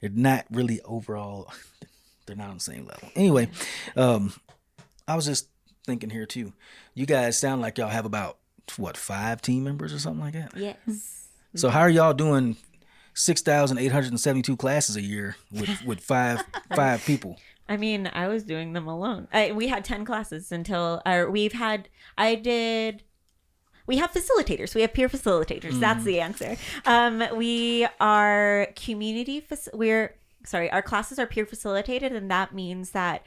S1: not really overall. They're not on the same level. Anyway, I was just thinking here too. You guys sound like y'all have about 5 team members or something like that?
S2: Yes.
S1: So how are y'all doing 6,872 classes a year with five people?
S2: I mean, I was doing them alone. We had 10 classes until we have facilitators. We have peer facilitators. That's the answer. We are our classes are peer facilitated, and that means that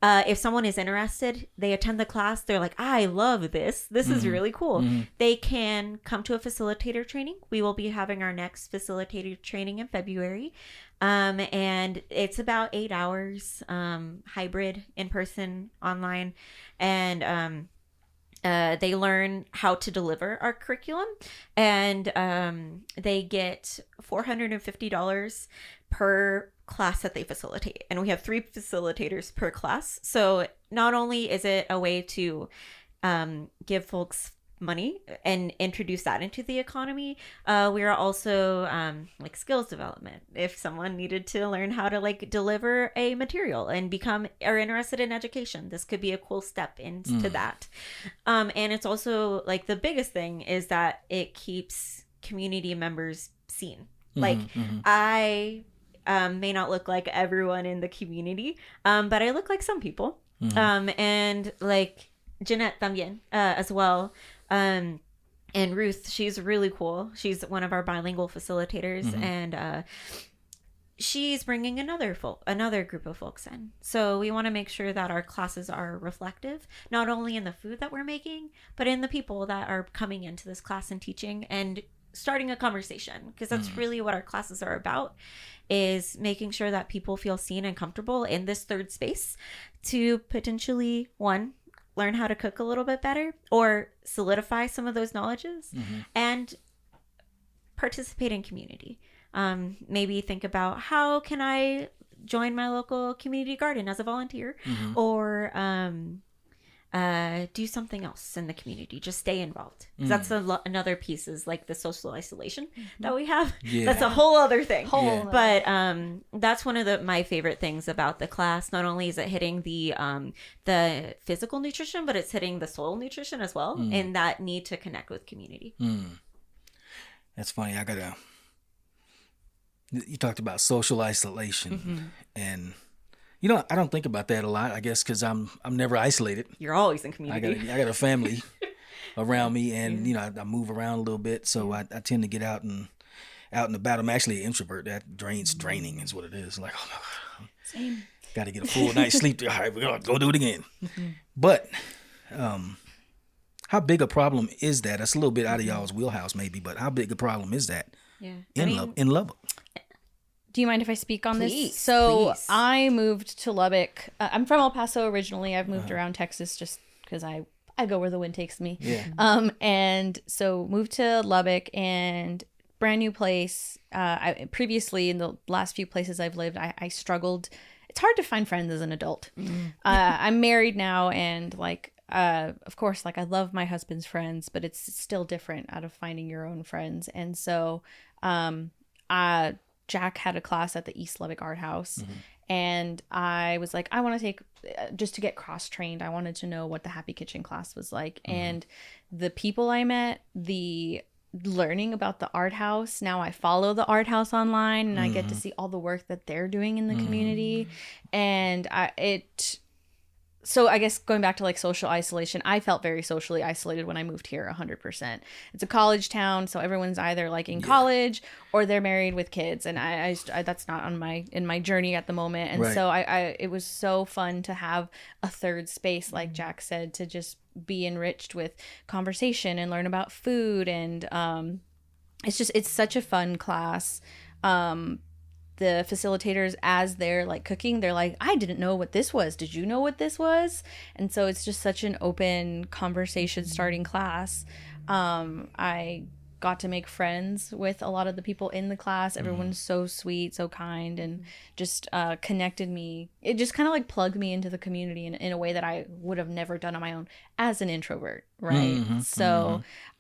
S2: if someone is interested, they attend the class, they're like, I love this. This is really cool. They can come to a facilitator training. We will be having our next facilitator training in February. And it's about 8 hours, hybrid, in person, online. And they learn how to deliver our curriculum, and they get $450 per class that they facilitate. And we have 3 facilitators per class. So not only is it a way to give folks money and introduce that into the economy, we are also like skills development. If someone needed to learn how to like deliver a material and are interested in education, this could be a cool step into that. And it's also like the biggest thing is that it keeps community members seen. I may not look like everyone in the community, but I look like some people. And like Jeanette también as well. And Ruth, she's really cool. She's one of our bilingual facilitators, and she's bringing another group of folks in. So we want to make sure that our classes are reflective, not only in the food that we're making, but in the people that are coming into this class and teaching and starting a conversation, because that's really what our classes are about, is making sure that people feel seen and comfortable in this third space to potentially, one, learn how to cook a little bit better or solidify some of those knowledges, and participate in community. Maybe think about, how can I join my local community garden as a volunteer, or do something else in the community. Just stay involved. That's another piece, is like the social isolation that we have. That's a whole other thing. But that's one of my favorite things about the class. Not only is it hitting the physical nutrition, but it's hitting the soul nutrition as well, and that need to connect with community.
S1: That's funny. You talked about social isolation, and I don't think about that a lot, I guess, because I'm never isolated.
S2: You're always in community.
S1: I got a family around me, and I move around a little bit, so I tend to get out and about. I'm actually an introvert. That draining is what it is. Like, oh my God, same. Got to get a full night's sleep. All right, we're gonna go do it again. But how big a problem is that? That's a little bit out of y'all's wheelhouse, maybe. But how big a problem is that? In Lubbock?
S3: Do you mind if I speak on
S2: Please,
S3: this? So
S2: please.
S3: I moved to Lubbock. I'm from El Paso originally. I've moved around Texas just because I go where the wind takes me. And so moved to Lubbock, and brand new place. Previously, in the last few places I've lived, I struggled. It's hard to find friends as an adult. I'm married now, and of course, I love my husband's friends, but it's still different out of finding your own friends. And so Jack had a class at the East Lubbock Art House, and I was like, I want to take, just to get cross-trained, I wanted to know what the Happy Kitchen class was like. And the people I met, the learning about the art house, now I follow the art house online, and I get to see all the work that they're doing in the community. And so I guess going back to social isolation, I felt very socially isolated when I moved here, 100%. It's a college town, so everyone's either in college or they're married with kids, and I that's not in my journey at the moment. And so it was so fun to have a third space, like Jack said, to just be enriched with conversation and learn about food, and it's such a fun class. The facilitators, as they're cooking, they're like, I didn't know what this was. Did you know what this was? And so it's just such an open conversation starting class. I got to make friends with a lot of the people in the class. Everyone's so sweet, so kind, and just connected me. It just kind of plugged me into the community in a way that I would have never done on my own as an introvert, right?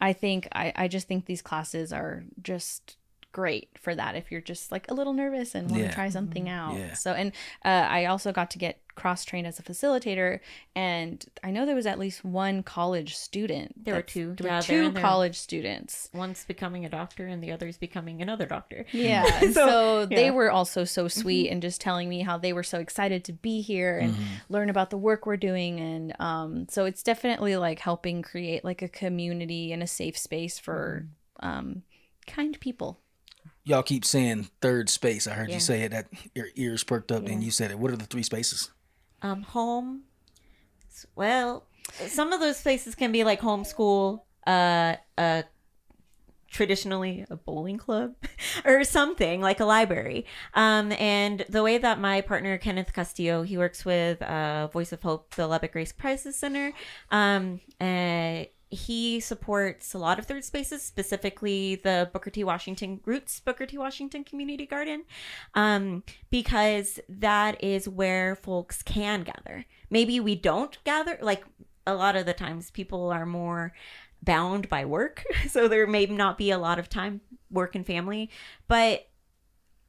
S3: I think I just think these classes are just great for that if you're just like a little nervous and want to try something out.
S1: Yeah.
S3: So, and I also got to get cross-trained as a facilitator, and I know there was at least one college student.
S2: There were two.
S3: There
S2: Yeah,
S3: were
S2: they're
S3: two
S2: in their-
S3: college students.
S2: One's becoming a doctor and the other's becoming another doctor.
S3: Yeah. And so they
S2: yeah.
S3: were also so sweet and just telling me how they were so excited to be here and learn about the work we're doing. And so it's definitely like helping create like a community and a safe space for kind people.
S1: Y'all keep saying third space. I heard
S2: Yeah.
S1: you say it. That your ears perked up. Then you said it. What are the 3 spaces?
S2: Home. Well, some of those places can be like homeschool, traditionally a bowling club or something like a library. And the way that my partner, Kenneth Castillo, he works with Voice of Hope, the Lubbock Race Crisis Center. He supports a lot of third spaces, specifically the Roots Booker T. Washington Community Garden, because that is where folks can gather. Maybe we don't gather, like a lot of the times people are more bound by work, so there may not be a lot of time, work and family, but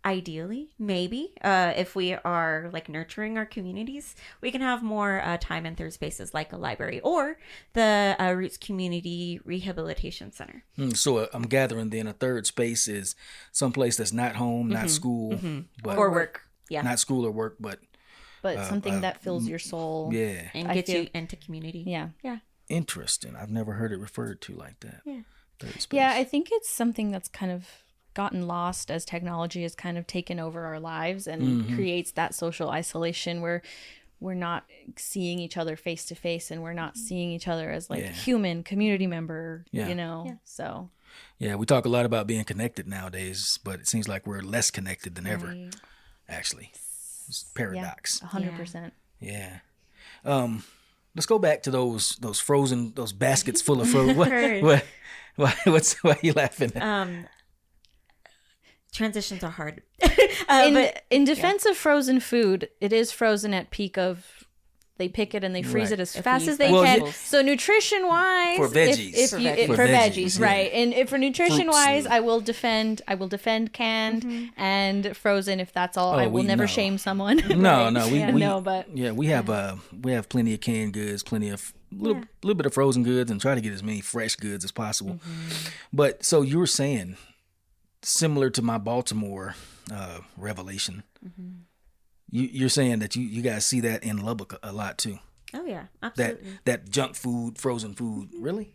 S2: ideally, maybe, if we are like nurturing our communities, we can have more time in third spaces like a library or the Roots Community Rehabilitation Center.
S1: So I'm gathering then a third space is someplace that's not home, not school, but
S2: Or work. Yeah.
S1: not school or work, but
S3: Something that fills your soul.
S1: yeah,
S2: And
S3: I
S2: gets
S3: feel-
S2: you into community.
S3: Yeah.
S2: Yeah.
S1: interesting. I've never heard it referred to like that.
S2: Yeah.
S1: Third space.
S3: Yeah, I think it's something that's kind of gotten lost as technology has kind of taken over our lives and creates that social isolation where we're not seeing each other face to face and we're not seeing each other as like
S1: Yeah.
S3: a human community member,
S1: Yeah.
S3: you know?
S2: Yeah.
S3: So,
S1: Yeah, we talk a lot about being connected nowadays, but it seems like we're less connected than ever.
S3: right.
S1: Actually, it's a paradox.
S3: 100%.
S1: Yeah. Let's go back to those frozen, those baskets full of frozen. Why are you laughing at?
S2: Transitions are hard.
S3: In defense of frozen food, it is frozen at peak of they pick it and they freeze
S1: Right.
S3: it as
S2: If
S3: fast
S2: we
S3: as they
S1: Well,
S3: can.
S1: yeah.
S3: So nutrition wise,
S1: For veggies.
S3: if
S2: For
S3: you,
S2: veggies.
S3: for
S1: For
S3: veggies,
S1: veggies, yeah.
S3: right? And if for nutrition wise,
S1: Fruits.
S3: I will defend canned and frozen if that's all.
S1: Oh,
S3: I will
S1: we
S3: never
S1: know.
S3: shame someone.
S1: No,
S3: right?
S1: no, we
S3: but
S1: we have plenty of canned goods, plenty of little bit of frozen goods, and try to get as many fresh goods as possible. But so you were saying, similar to my Baltimore revelation, you're saying that you guys see that in Lubbock a lot too.
S2: Oh yeah,
S1: That
S2: absolutely.
S1: that junk food, frozen food, really?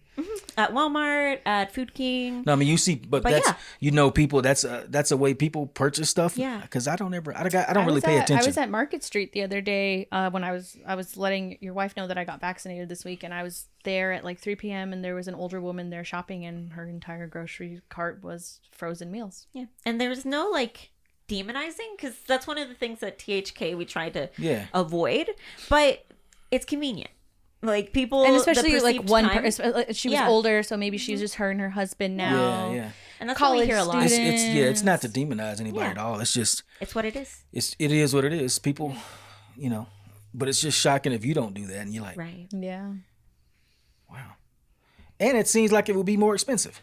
S2: At Walmart, at Food King.
S1: No, I mean you see, but that's
S2: yeah.
S1: people. That's a way people purchase stuff.
S2: Yeah.
S1: Because I don't really pay attention.
S3: I was at Market Street the other day when I was letting your wife know that I got vaccinated this week, and I was there at like 3 p.m. and there was an older woman there shopping, and her entire grocery cart was frozen meals.
S2: Yeah, and there's no like demonizing, because that's one of the things that THK we try to avoid, but it's convenient. Like people,
S3: And especially
S2: the
S3: like
S2: perceived
S3: one
S2: time-
S3: person, she was older, so maybe she's just her and her husband now.
S1: Yeah.
S2: and that's what we
S3: college
S2: hear a lot.
S3: students.
S1: It's not to demonize anybody
S2: Yeah.
S1: at all. It's just
S2: It's what it is.
S1: it is what it is. People, but it's just shocking if you don't do that and you're like,
S2: Right.
S3: Yeah.
S1: wow. And it seems like it would be more expensive.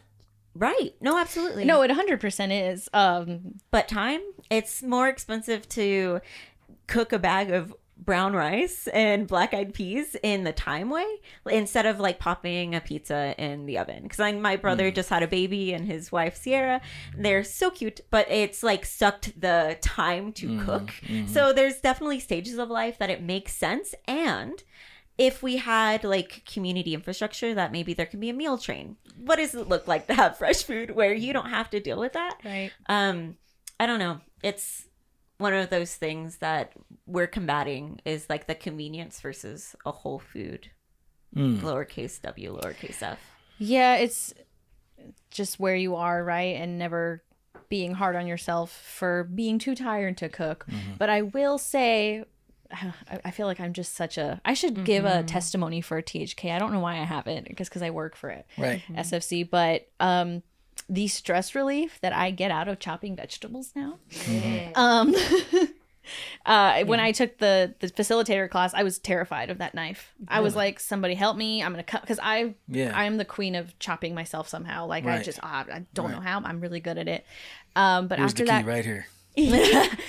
S2: Right. No, absolutely.
S3: No, it 100% is.
S2: But time, it's more expensive to cook a bag of brown rice and black-eyed peas in the time way instead of like popping a pizza in the oven, because my brother just had a baby and his wife Sierra, they're so cute, but it's like sucked the time to cook. So there's definitely stages of life that it makes sense. And if we had like community infrastructure, that maybe there can be a meal train. What does it look like to have fresh food where you don't have to deal with that?
S3: Right.
S2: I don't know. It's one of those things that we're combating is like the convenience versus a whole food, lowercase w, lowercase f.
S3: Yeah, it's just where you are, right? And never being hard on yourself for being too tired to cook. But I will say, I feel like I'm just I should give a testimony for THK. I don't know why I haven't, because I work for it.
S1: Right.
S3: SFC. But the stress relief that I get out of chopping vegetables now, When I took the facilitator class, I was terrified of that knife. I was like, somebody help me. I'm going to cut. Because I am the queen of chopping myself somehow. Like,
S1: Right.
S3: I don't know how. I'm really good at it. But
S1: Here's
S3: after
S1: the key
S3: that.
S1: right here.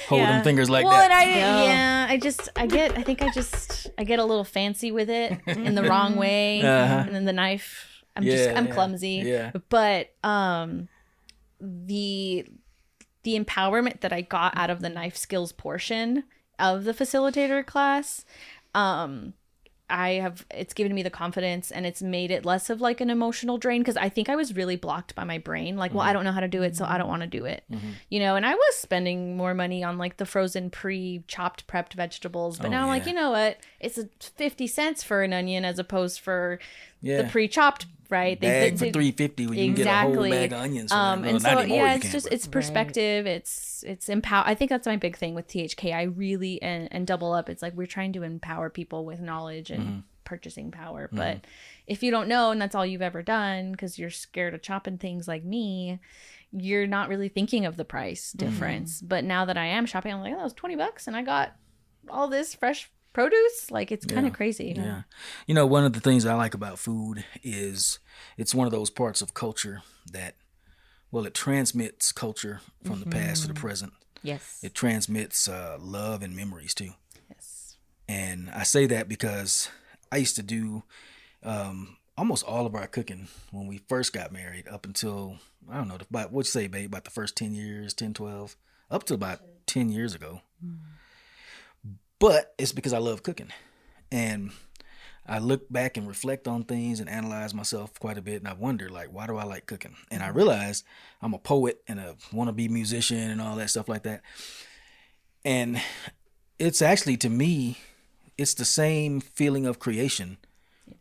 S1: Hold them fingers like
S3: Well,
S1: that.
S3: and I get a little fancy with it in the wrong way. And then the knife, I'm clumsy.
S1: Yeah.
S3: But the empowerment that I got out of the knife skills portion of the facilitator class, it's given me the confidence, and it's made it less of like an emotional drain, because I think I was really blocked by my brain. Like, well, I don't know how to do it, so I don't want to do it. You know, and I was spending more money on like the frozen pre-chopped prepped vegetables, but now I'm like, you know what? It's 50 cents for an onion as opposed for the pre-chopped, right?
S1: Bag for $3.50 when you can get a whole bag of onions.
S3: And so it's perspective. It's empower. I think that's my big thing with THK. I really and Double Up. It's like we're trying to empower people with knowledge and purchasing power. But if you don't know, and that's all you've ever done, because you're scared of chopping things like me, you're not really thinking of the price difference. But now that I am shopping, I'm like, oh, that was $20, and I got all this fresh produce. Like, it's kind of crazy.
S1: Yeah. You know, one of the things I like about food is it's one of those parts of culture that, well, it transmits culture from the past to the present.
S2: Yes.
S1: It transmits love and memories too.
S3: Yes.
S1: And I say that because I used to do almost all of our cooking when we first got married up until, I don't know, about, what'd you say, babe, about the first 10 years, 10, 12, up to about 10 years ago. But it's because I love cooking. And I look back and reflect on things and analyze myself quite a bit. And I wonder, like, why do I like cooking? And I realized I'm a poet and a wannabe musician and all that stuff like that. And it's actually, to me, it's the same feeling of creation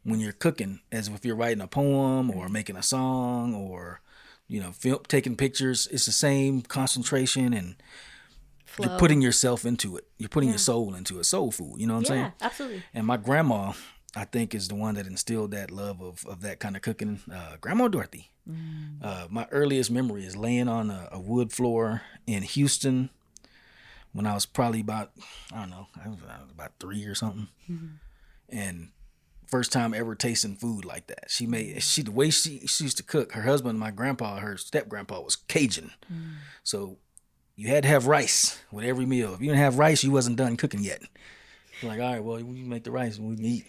S1: when you're cooking as if you're writing a poem or making a song or, you know, taking pictures. It's the same concentration, and
S3: Flow.
S1: you're putting yourself into it. You're putting your soul into it. Soul food. You know what I'm saying?
S2: Yeah, absolutely.
S1: And my grandma, I think, is the one that instilled that love of that kind of cooking. Grandma Dorothy. My earliest memory is laying on a wood floor in Houston when I was probably about, I don't know, I was about 3 or something. And first time ever tasting food like that. The way she used to cook, her husband, my grandpa, her step grandpa, was Cajun. So you had to have rice with every meal. If you didn't have rice, you wasn't done cooking yet. You're like, all right, well, we make the rice and we can eat.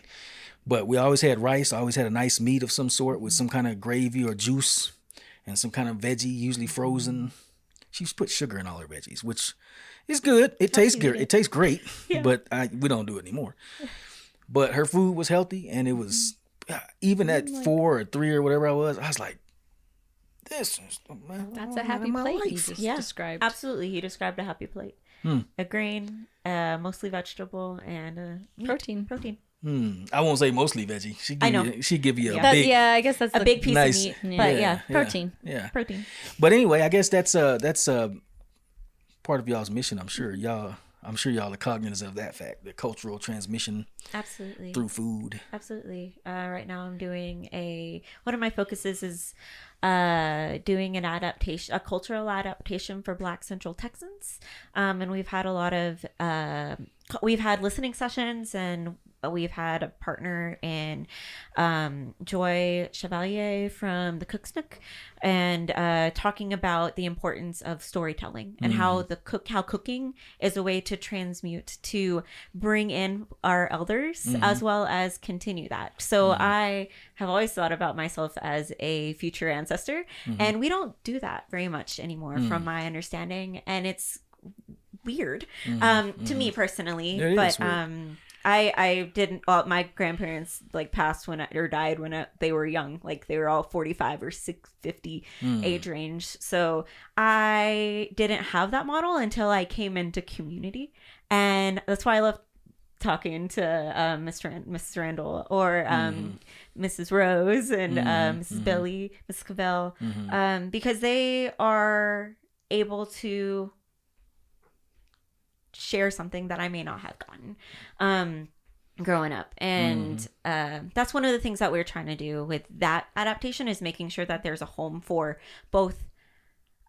S1: But we always had rice. I always had a nice meat of some sort with some kind of gravy or juice and some kind of veggie, usually frozen. She used to put sugar in all her veggies, which is good. It tastes good. It tastes great, but we don't do it anymore. But her food was healthy, and it was, even at 4 or 3 or whatever I was like, this is, man,
S3: That's a happy plate you just described.
S2: Absolutely. He described a happy plate. A grain, mostly vegetable, and meat. Protein.
S1: I won't say mostly veggie. She give you a
S3: That,
S1: big,
S3: I guess that's
S2: A big piece
S1: nice-
S2: of meat. But
S3: protein.
S1: yeah.
S2: protein.
S1: But anyway, I guess that's part of y'all's mission. I'm sure y'all are cognizant of that fact, the cultural transmission
S2: Absolutely.
S1: through food.
S2: Absolutely. Right now I'm doing one of my focuses is doing a cultural adaptation for Black Central Texans. And we've had a lot of, we've had listening sessions, and we've had a partner in Joy Chevalier from the Cook's Nook, and talking about the importance of storytelling and how cooking is a way to transmute, to bring in our elders as well as continue that. So I have always thought about myself as a future ancestor, and we don't do that very much anymore from my understanding, and it's weird to me personally.
S1: It
S2: but
S1: is weird.
S2: I didn't. Well, my grandparents passed or died when they were young. Like they were all 45 or 50 age range. So I didn't have that model until I came into community, and that's why I love talking to Mrs. Randall or Mrs. Rose and Mrs. Billy, Mrs. Cavell, because they are able to share something that I may not have gotten growing up. And that's one of the things that we're trying to do with that adaptation, is making sure that there's a home for both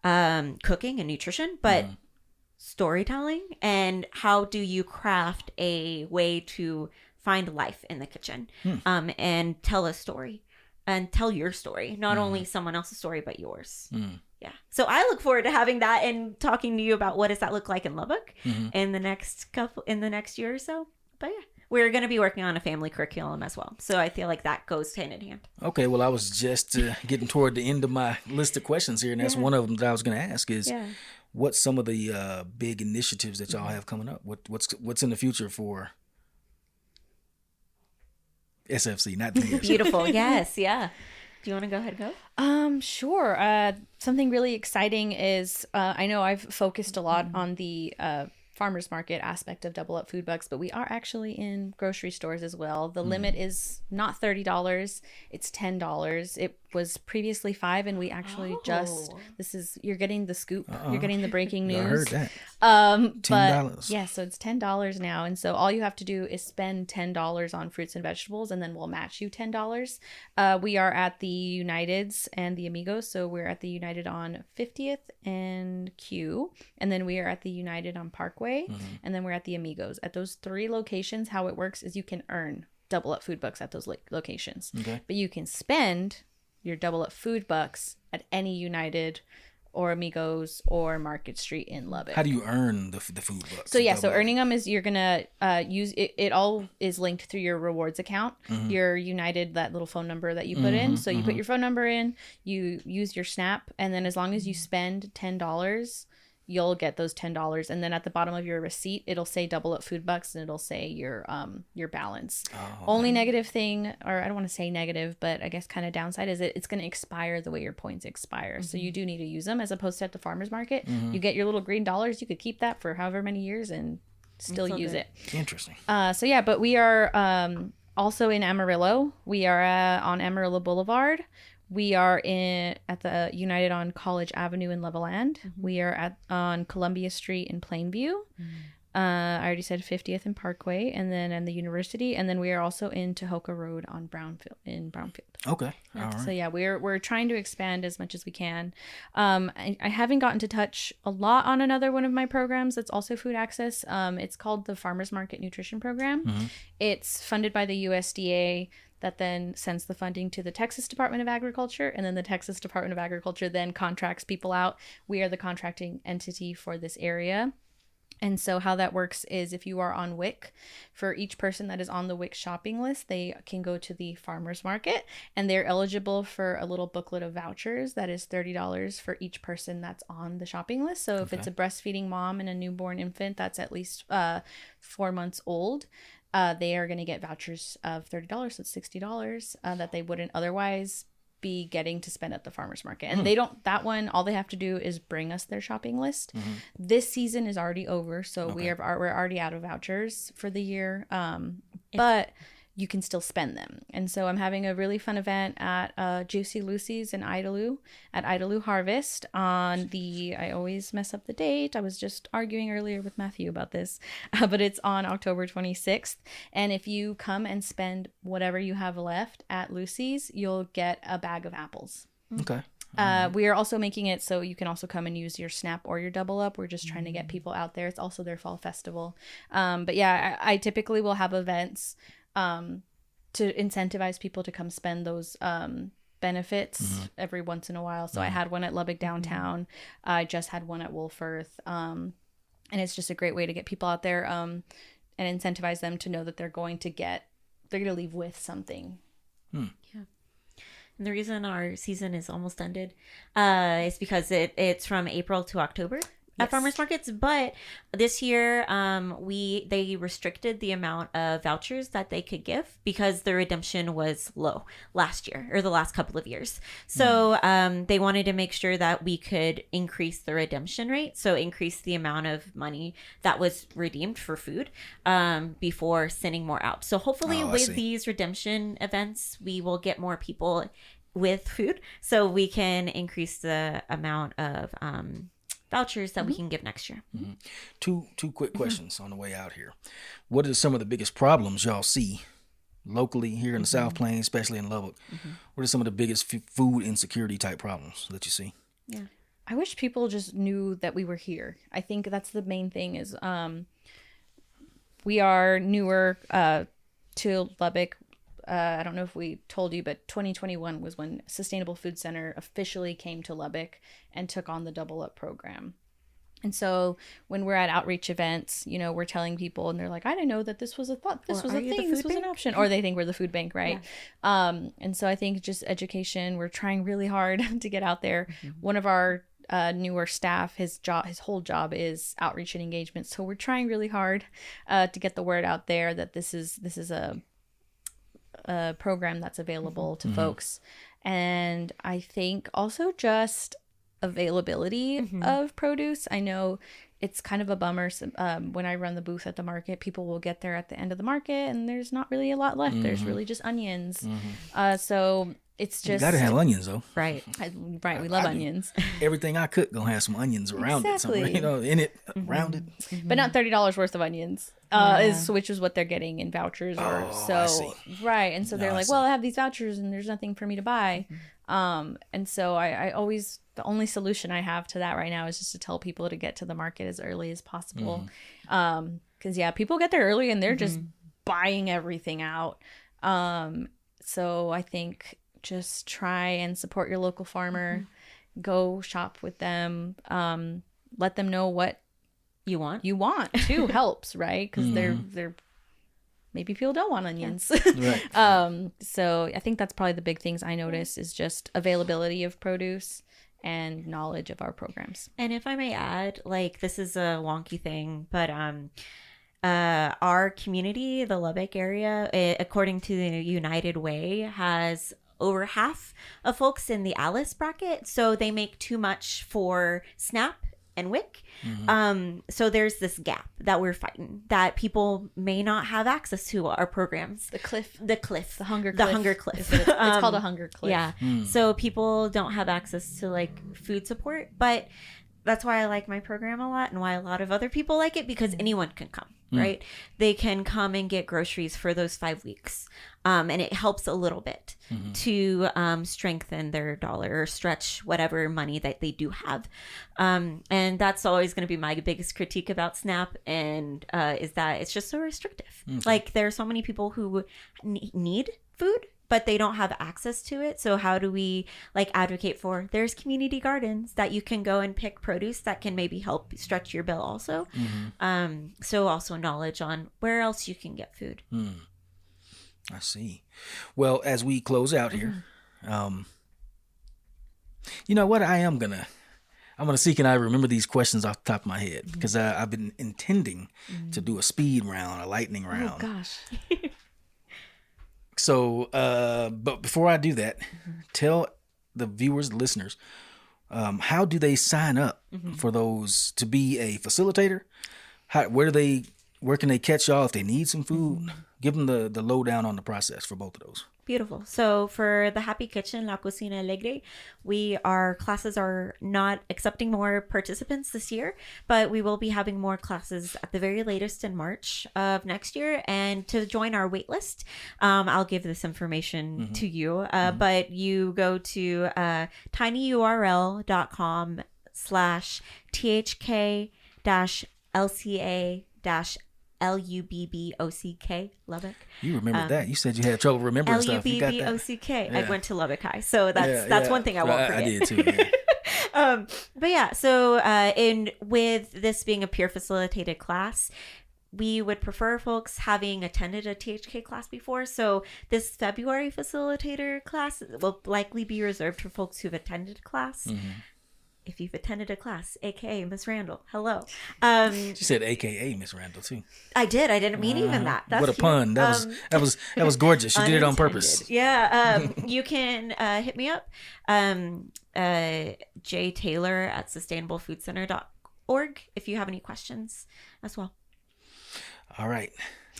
S2: cooking and nutrition, but storytelling, and how do you craft a way to find life in the kitchen, and tell a story and tell your story, not only someone else's story, but yours. Yeah. So I look forward to having that and talking to you about what does that look like in Lubbock in the next year or so. But yeah, we're going to be working on a family curriculum as well. So I feel like that goes hand in hand.
S1: Okay, well, I was just getting toward the end of my list of questions here, and that's one of them that I was going to ask is, what's some of the big initiatives that y'all have coming up? What's in the future for SFC, not theirs?
S2: Beautiful. Yes. Yeah. Do you want to go ahead and go?
S3: Sure. Something really exciting is I know I've focused a lot on the farmers market aspect of Double Up Food Bucks, but we are actually in grocery stores as well. The limit is not $30, it's $10. It was previously $5, and we actually you're getting the scoop. You're getting the breaking news.
S1: I heard that.
S3: $10.
S1: But
S3: yeah, so it's $10 now, and so all you have to do is spend $10 on fruits and vegetables, and then we'll match you $10. We are at the Uniteds and the Amigos, so we're at the United on 50th and Q, and then we are at the United on Parkway, and then we're at the Amigos. At those 3 locations, how it works is you can earn Double Up Food Bucks at those locations, but you can spend your Double Up Food Bucks at any United or Amigos or Market Street in Lubbock.
S1: How do you earn the food bucks?
S3: So earning them is you're gonna use it. It all is linked through your rewards account. Your United, that little phone number that you put in. So you put your phone number in, you use your Snap, and then as long as you spend $10, you'll get those $10. And then at the bottom of your receipt, it'll say Double Up Food Bucks, and it'll say your balance. Only negative thing, or I don't want to say negative, but I guess kind of downside is it's going to expire the way your points expire. So you do need to use them, as opposed to at the farmer's market. You get your little green dollars. You could keep that for however many years and still use it.
S1: Interesting.
S3: But we are also in Amarillo. We are on Amarillo Boulevard. We are at the United on College Avenue in Levelland. We are on Columbia Street in Plainview. I already said 50th and Parkway, and then in the University, and then we are also in Tohoka Road on Brownfield.
S1: Okay. All right.
S3: So yeah, we're trying to expand as much as we can. I haven't gotten to touch a lot on another one of my programs that's also food access. It's called the Farmers Market Nutrition Program. It's funded by the USDA. That then sends the funding to the Texas Department of Agriculture, and then the Texas Department of Agriculture then contracts people out. We are the contracting entity for this area. And so how that works is, if you are on WIC, for each person that is on the WIC shopping list, they can go to the farmers market, and they're eligible for a little booklet of vouchers that is $30 for each person that's on the shopping list. So if it's a breastfeeding mom and a newborn infant that's at least 4 months old, they are going to get vouchers of $30, so it's $60 that they wouldn't otherwise be getting to spend at the farmers market. And they don't, that one, all they have to do is bring us their shopping list. This season is already over, so we're already out of vouchers for the year, but you can still spend them. And so I'm having a really fun event at Juicy Lucy's in Idalou, at Idalou Harvest on I always mess up the date. I was just arguing earlier with Matthew about this, but it's on October 26th. And if you come and spend whatever you have left at Lucy's, you'll get a bag of apples.
S1: Okay.
S3: We are also making it so you can also come and use your Snap or your Double Up. We're just trying to get people out there. It's also their fall festival. But yeah, I typically will have events to incentivize people to come spend those benefits every once in a while. So I had one at Lubbock downtown. I just had one at Wolfforth. And it's just a great way to get people out there and incentivize them to know that they're going to leave with something.
S2: Yeah. And the reason our season is almost ended is because it's from April to October. At farmers markets, but this year they restricted the amount of vouchers that they could give because the redemption was low last year, or the last couple of years. So they wanted to make sure that we could increase the redemption rate, so increase the amount of money that was redeemed for food before sending more out. So hopefully with these redemption events, we will get more people with food, so we can increase the amount of vouchers that we can give next year.
S1: Two quick questions on the way out here. What are some of the biggest problems y'all see locally here in the South Plains, especially in Lubbock? What are some of the biggest food insecurity type problems that you see?
S2: Yeah.
S3: I wish people just knew that we were here. I think that's the main thing is we are newer to Lubbock. I don't know if we told you, but 2021 was when Sustainable Food Center officially came to Lubbock and took on the Double Up program. And so when we're at outreach events, you know, we're telling people and they're like, I didn't know that this was a thought, this was a thing, this was an option. Or they think we're the food bank, right? Yeah. And so I think just education, we're trying really hard to get out there. One of our newer staff, his whole job is outreach and engagement. So we're trying really hard to get the word out there that this is a program that's available to folks. And I think also just availability of produce. I know it's kind of a bummer. When I run the booth at the market, people will get there at the end of the market and there's not really a lot left. There's really just onions. So it's just...
S1: You gotta have onions, though.
S2: Right.
S3: Right. We love onions.
S1: Everything I cook gonna have some onions around it. Somewhere, you know, in it, around it.
S3: But not $30 worth of onions, which is what they're getting in vouchers.
S1: I see.
S3: Right. And so they're like, well, I have these vouchers and there's nothing for me to buy. And so I always... The only solution I have to that right now is just to tell people to get to the market as early as possible. Because, people get there early and they're just buying everything out. So I think just try and support your local farmer. Go shop with them. Let them know what
S2: you want
S3: too helps, right? Because they're maybe people don't want onions.
S1: Right.
S3: So I think that's probably the big things I notice is just availability of produce and knowledge of our programs.
S2: And if I may add, like, this is a wonky thing, but our community, the Lubbock area, according to the United Way, has over half of folks in the Alice bracket. So they make too much for SNAP and WIC. So there's this gap that we're fighting, that people may not have access to our programs.
S3: The cliff.
S2: The hunger cliff.
S3: It's called a hunger cliff.
S2: Yeah. So people don't have access to like food support, but that's why I like my program a lot and why a lot of other people like it, because anyone can come, right? They can come and get groceries for those 5 weeks. And it helps a little bit to strengthen their dollar or stretch whatever money that they do have. And that's always going to be my biggest critique about SNAP, and is that it's just so restrictive. Like, there are so many people who need food, but they don't have access to it. So how do we like advocate for, there's community gardens that you can go and pick produce that can maybe help stretch your bill also. So also knowledge on where else you can get food.
S1: I see. Well, as we close out here, you know what? I'm gonna see, can I remember these questions off the top of my head, because I've been intending to do a speed round, a lightning round.
S3: Oh gosh.
S1: So, but before I do that, tell the viewers, listeners, how do they sign up for those to be a facilitator? Where can they catch y'all if they need some food? Give them the lowdown on the process for both of those.
S2: Beautiful. So for the Happy Kitchen, La Cocina Alegre, our classes are not accepting more participants this year, but we will be having more classes at the very latest in March of next year. And to join our wait list, I'll give this information to you, but you go to tinyurl.com/THK-LCA- Lubbock. Lubbock.
S1: You remember that? You said you had trouble remembering stuff. You got that.
S2: Lubbock. I went to Lubbock High, so that's one thing I won't forget.
S1: I did too. Yeah.
S2: But yeah, so with this being a peer facilitated class, we would prefer folks having attended a THK class before. So this February facilitator class will likely be reserved for folks who've attended class. If you've attended a class, aka Miss Randall, hello.
S1: She said AKA Miss Randall too.
S2: I did. I didn't mean even that. That's
S1: what a
S2: cute.
S1: pun. That was gorgeous. She did it on purpose.
S2: Yeah. You can hit me up, J Taylor at sustainablefoodcenter.org if you have any questions as well.
S1: All right.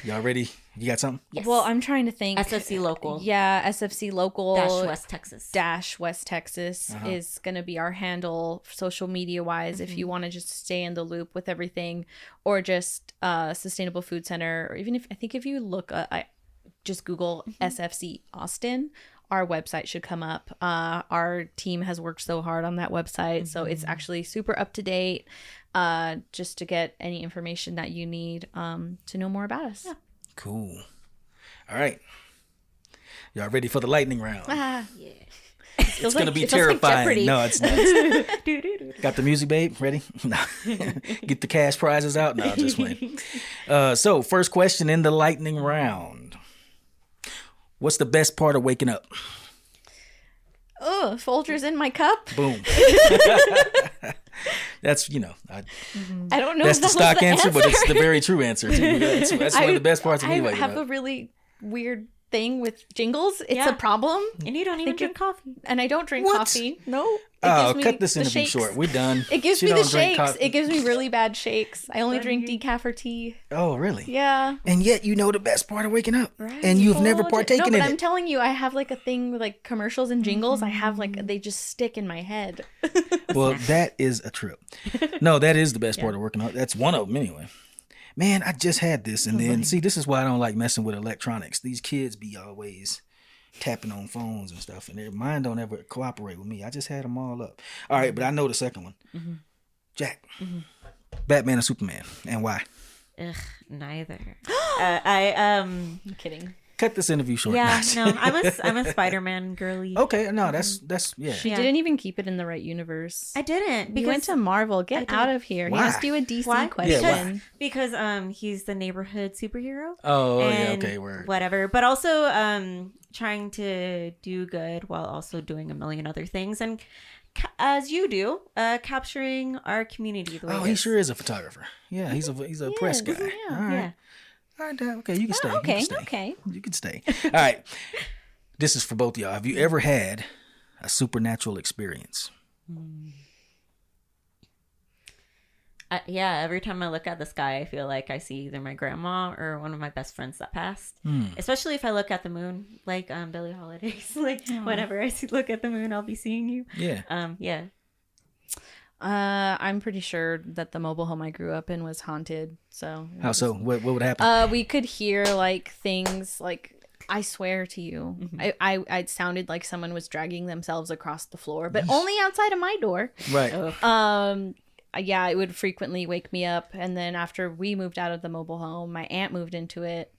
S1: Y'all ready? You got something?
S2: Yes.
S3: Well, I'm trying to think.
S2: SFC Local.
S3: Yeah, SFC Local.
S2: West Texas.
S3: Is going to be our handle social media wise if you want to just stay in the loop with everything, or just Sustainable Food Center, or even if you look, just Google SFC Austin, our website should come up. Our team has worked so hard on that website, so it's actually super up to date. Just to get any information that you need to know more about us. Yeah.
S1: Cool. All right. Y'all ready for the lightning round?
S2: Yeah.
S1: It's going to be terrifying. No, it's not. Got the music, babe? Ready? No. Get the cash prizes out? No, just playing. So, first question in the lightning round. What's the best part of waking up?
S3: Oh, Folgers in my cup.
S1: Boom. That's,
S3: I don't know.
S1: That's
S3: if
S1: the
S3: that
S1: stock
S3: was the
S1: answer, but it's the very true answer. Too. That's one of the best parts of me
S3: I
S1: waking
S3: have
S1: up.
S3: a really weird thing with jingles. It's
S2: Yeah.
S3: a problem.
S2: And you don't even drink coffee.
S3: And I don't drink
S1: What?
S3: coffee. No.
S1: Cut this interview short. We're done.
S3: It gives
S1: She
S3: me the
S1: don't drink
S3: shakes.
S1: coffee.
S3: It gives me really bad shakes. I only drink decaf or tea.
S1: Oh, really?
S3: Yeah.
S1: And yet you know the best part of waking up.
S2: Right.
S1: And you've never
S3: No,
S1: partaken
S3: but
S1: in
S3: I'm
S1: it.
S3: telling you, I have like a thing with like commercials and jingles. I have like, they just stick in my head.
S1: Well, that is a trip. No, that is the best part of working out. That's one of them anyway. Man, I just had this. And then, see, this is why I don't like messing with electronics. These kids be always tapping on phones and stuff. And their mind don't ever cooperate with me. I just had them all up. All right, but I know the second one. Jack. Batman or Superman. And why?
S2: Ugh, neither. I'm
S3: kidding.
S1: Cut this interview short.
S2: Yeah, no, I'm a Spider-Man girly.
S1: Okay, no, that's yeah.
S3: She
S2: Yeah.
S3: didn't even keep it in the right universe.
S2: I didn't
S3: You
S2: because
S3: went to Marvel. Get out of here.
S1: Why?
S3: He asked you a DC
S2: Why?
S3: question.
S1: Yeah, why?
S2: because he's the neighborhood superhero.
S1: Oh, yeah,
S2: and
S1: okay, word.
S2: whatever. But also trying to do good while also doing a million other things, and as you do, capturing our community the way.
S1: Oh,
S2: it
S1: he
S2: is.
S1: sure is a photographer. Yeah, he's a press guy.
S3: yeah,
S1: All right.
S2: Yeah.
S1: All right, okay, you can stay.
S3: Oh, okay,
S1: You can stay.
S3: okay.
S1: You can stay. All right. This is for both of y'all. Have you ever had a supernatural experience?
S2: Yeah, every time I look at the sky, I feel like I see either my grandma or one of my best friends that passed. Especially if I look at the moon, like Billie Holiday's. Like whenever I look at the moon, I'll be seeing you.
S1: Yeah.
S2: Yeah.
S3: I'm pretty sure that the mobile home I grew up in was haunted. So
S1: How so? What would happen?
S3: we could hear like things like, I swear to you, it sounded like someone was dragging themselves across the floor, but only outside of my door.
S1: Right.
S3: Yeah, it would frequently wake me up. And then after we moved out of the mobile home, my aunt moved into it.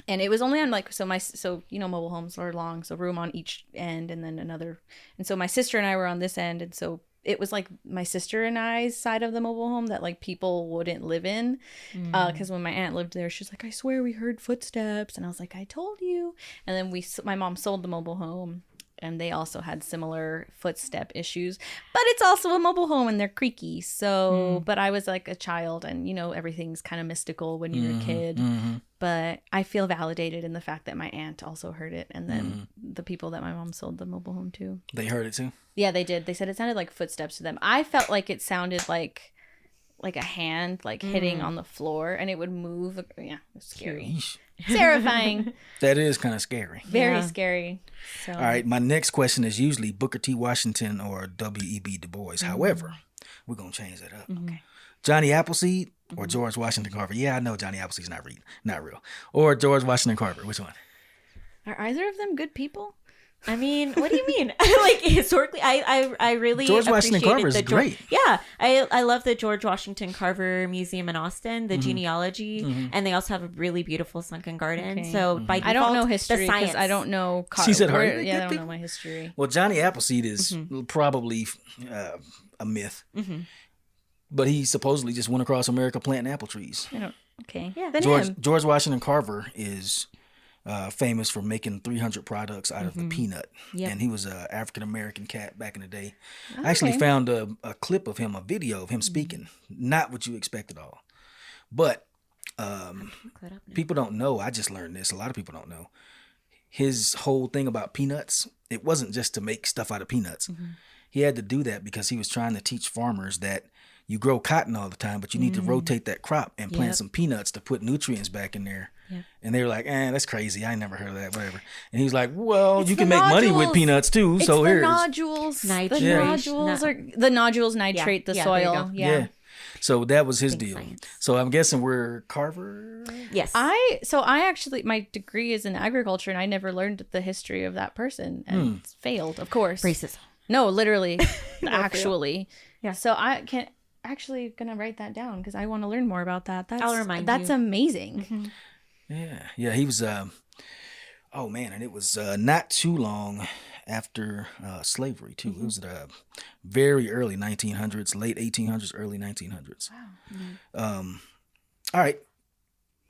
S3: And it was only on like, mobile homes are long, so room on each end and then another. And so my sister and I were on this end. And so it was like my sister and I's side of the mobile home that like people wouldn't live in. Because when my aunt lived there, she's like, I swear we heard footsteps. And I was like, I told you. And then my mom sold the mobile home. And they also had similar footstep issues, but it's also a mobile home and they're creaky. So, but I was like a child and, everything's kind of mystical when you're a kid, but I feel validated in the fact that my aunt also heard it. And then the people that my mom sold the mobile home to.
S1: They heard it too?
S3: Yeah, they did. They said it sounded like footsteps to them. I felt like it sounded like a hand like hitting on the floor and it would move. Yeah, it was scary.
S1: Yeesh.
S3: Terrifying.
S1: That is kind of scary.
S3: Very scary. So.
S1: All right. My next question is usually Booker T. Washington or W.E.B. Du Bois. However, we're going to change that up.
S3: Okay.
S1: Johnny Appleseed or George Washington Carver? Yeah, I know Johnny Appleseed's not real. Or George Washington Carver. Which one?
S3: Are either of them good people?
S2: I mean, what do you mean? Like historically, I really
S1: George Washington Carver is
S2: appreciated
S1: great.
S2: Yeah, I love the George Washington Carver Museum in Austin, the genealogy, and they also have a really beautiful sunken garden.
S3: Okay.
S2: So by default,
S3: I don't know history
S2: the
S3: because
S2: science.
S3: I don't know.
S1: She said her.
S3: Yeah, I don't know my history.
S1: Well, Johnny Appleseed is probably a myth. But he supposedly just went across America planting apple trees.
S3: I don't. Okay.
S2: Yeah.
S3: Then him.
S1: George Washington Carver is famous for making 300 products out of the peanut.
S2: Yep.
S1: And he was an African-American cat back in the day. I actually found a clip of him, a video of him speaking. Not what you expect at all. But people don't know. I just learned this. A lot of people don't know. His whole thing about peanuts, it wasn't just to make stuff out of peanuts. He had to do that because he was trying to teach farmers that you grow cotton all the time, but you need to rotate that crop and plant some peanuts to put nutrients back in there.
S2: Yep.
S1: And they were like, that's crazy. I ain't never heard of that, whatever. And he was like, well,
S3: It's
S1: you
S3: the
S1: can make money with
S3: nodules.
S1: peanuts too.
S3: It's
S1: So
S3: the
S1: here.
S3: nodules.
S2: Nitrate.
S3: The nodules nitrate the
S2: Yeah,
S3: soil.
S2: there you go.
S3: Yeah.
S1: So that was his
S2: Think
S1: deal.
S2: science.
S1: So I'm guessing we're Carver.
S2: Yes.
S3: I actually, my degree is in agriculture, and I never learned the history of that person, and failed, of course.
S2: Racism.
S3: No, literally, actually.
S2: Yeah.
S3: So I can actually gonna write that down because I want to learn more about that.
S2: I'll remind
S3: That's
S2: you.
S3: amazing.
S1: Yeah. He was. Oh man, and it was not too long after slavery too. It was the very early 1900s, late 1800s, early 1900s. Wow. All right.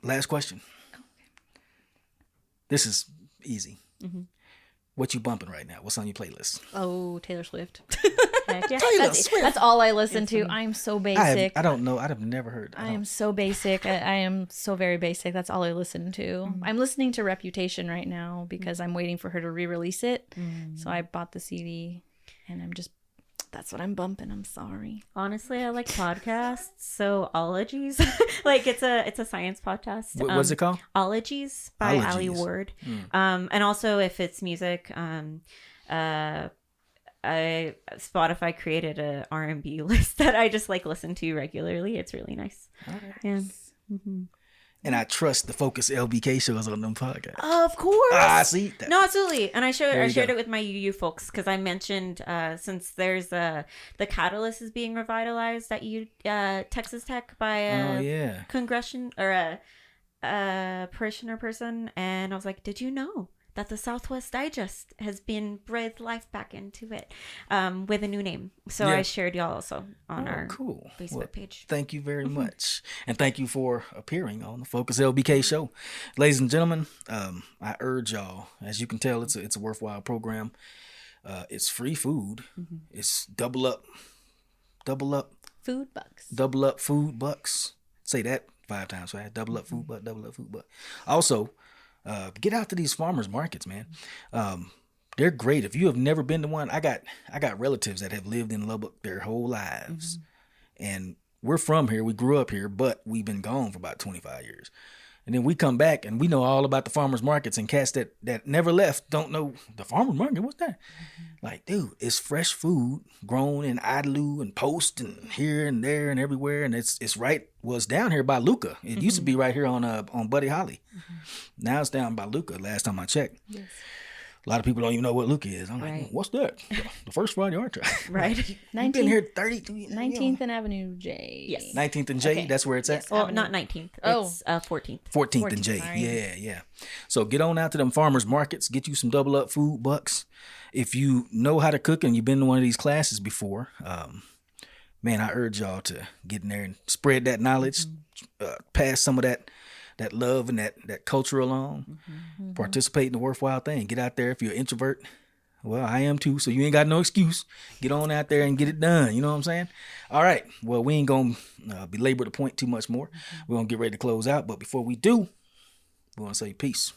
S1: Last question. This is easy. What you bumping right now? What's on your playlist?
S3: Oh, Taylor Swift.
S2: Heck yeah.
S1: Taylor Swift.
S3: That's all I listen to. I'm so basic.
S1: I don't know. I've never heard.
S3: I am so basic. I am so very basic. That's all I listen to. I'm listening to Reputation right now because I'm waiting for her to re-release it. So I bought the CD, and that's what I'm bumping. I'm sorry.
S2: Honestly, I like podcasts. So Ologies, like it's a science podcast.
S1: What's it called?
S2: Ologies by
S1: Ologies.
S2: Ali Ward. And also if it's music, Spotify created a R&B list that I just like listen to regularly. It's really nice. Yeah.
S1: And I trust the Focus LBK shows on them podcasts.
S2: Of course.
S1: See that.
S2: No, absolutely. And I shared
S1: go.
S2: it with my UU folks because I mentioned since there's the Catalyst is being revitalized at Texas Tech by a congression or a parishioner person, and I was like, did you know that the Southwest Digest has been breathed life back into it with a new name? So I shared y'all also on our Facebook page.
S1: Thank you very much. And thank you for appearing on the Focus LBK show. Ladies and gentlemen, I urge y'all, as you can tell, it's a worthwhile program. It's free food. It's double up
S3: Food bucks.
S1: double up food bucks. Say that 5 times fast. Double up food buck, double up food buck. Also, get out to these farmers markets, man. They're great. If you have never been to one, I got relatives that have lived in Lubbock their whole lives, and we're from here. We grew up here, but we've been gone for about 25 years. And then we come back and we know all about the farmers markets, and cats that never left don't know the farmers market. What's that? Like, dude, it's fresh food grown in Idalou and Post and here and there and everywhere. And it's right. Well, it's down here by Luca. It used to be right here on Buddy Holly. Now it's down by Luca. Last time I checked. Yes. A lot of people don't even know what Luca is. I'm like, what's that? The first Friday art track.
S2: Right.
S1: You've been here 32 years.
S3: 19th and Avenue J.
S2: Yes.
S1: 19th and J.
S3: Okay.
S1: That's where it's at.
S2: Well, not 19th. It's 14th.
S1: 14th and J.
S3: Sorry.
S1: Yeah. So get on out to them farmers markets. Get you some double up food bucks. If you know how to cook and you've been to one of these classes before, man, I urge y'all to get in there and spread that knowledge, pass some of that love and that culture along, participate in the worthwhile thing. Get out there. If you're an introvert, well, I am too, so you ain't got no excuse. Get on out there and get it done. You know what I'm saying? All right. Well, we ain't going to belabor the point too much more. We're going to get ready to close out. But before we do, we want to say peace.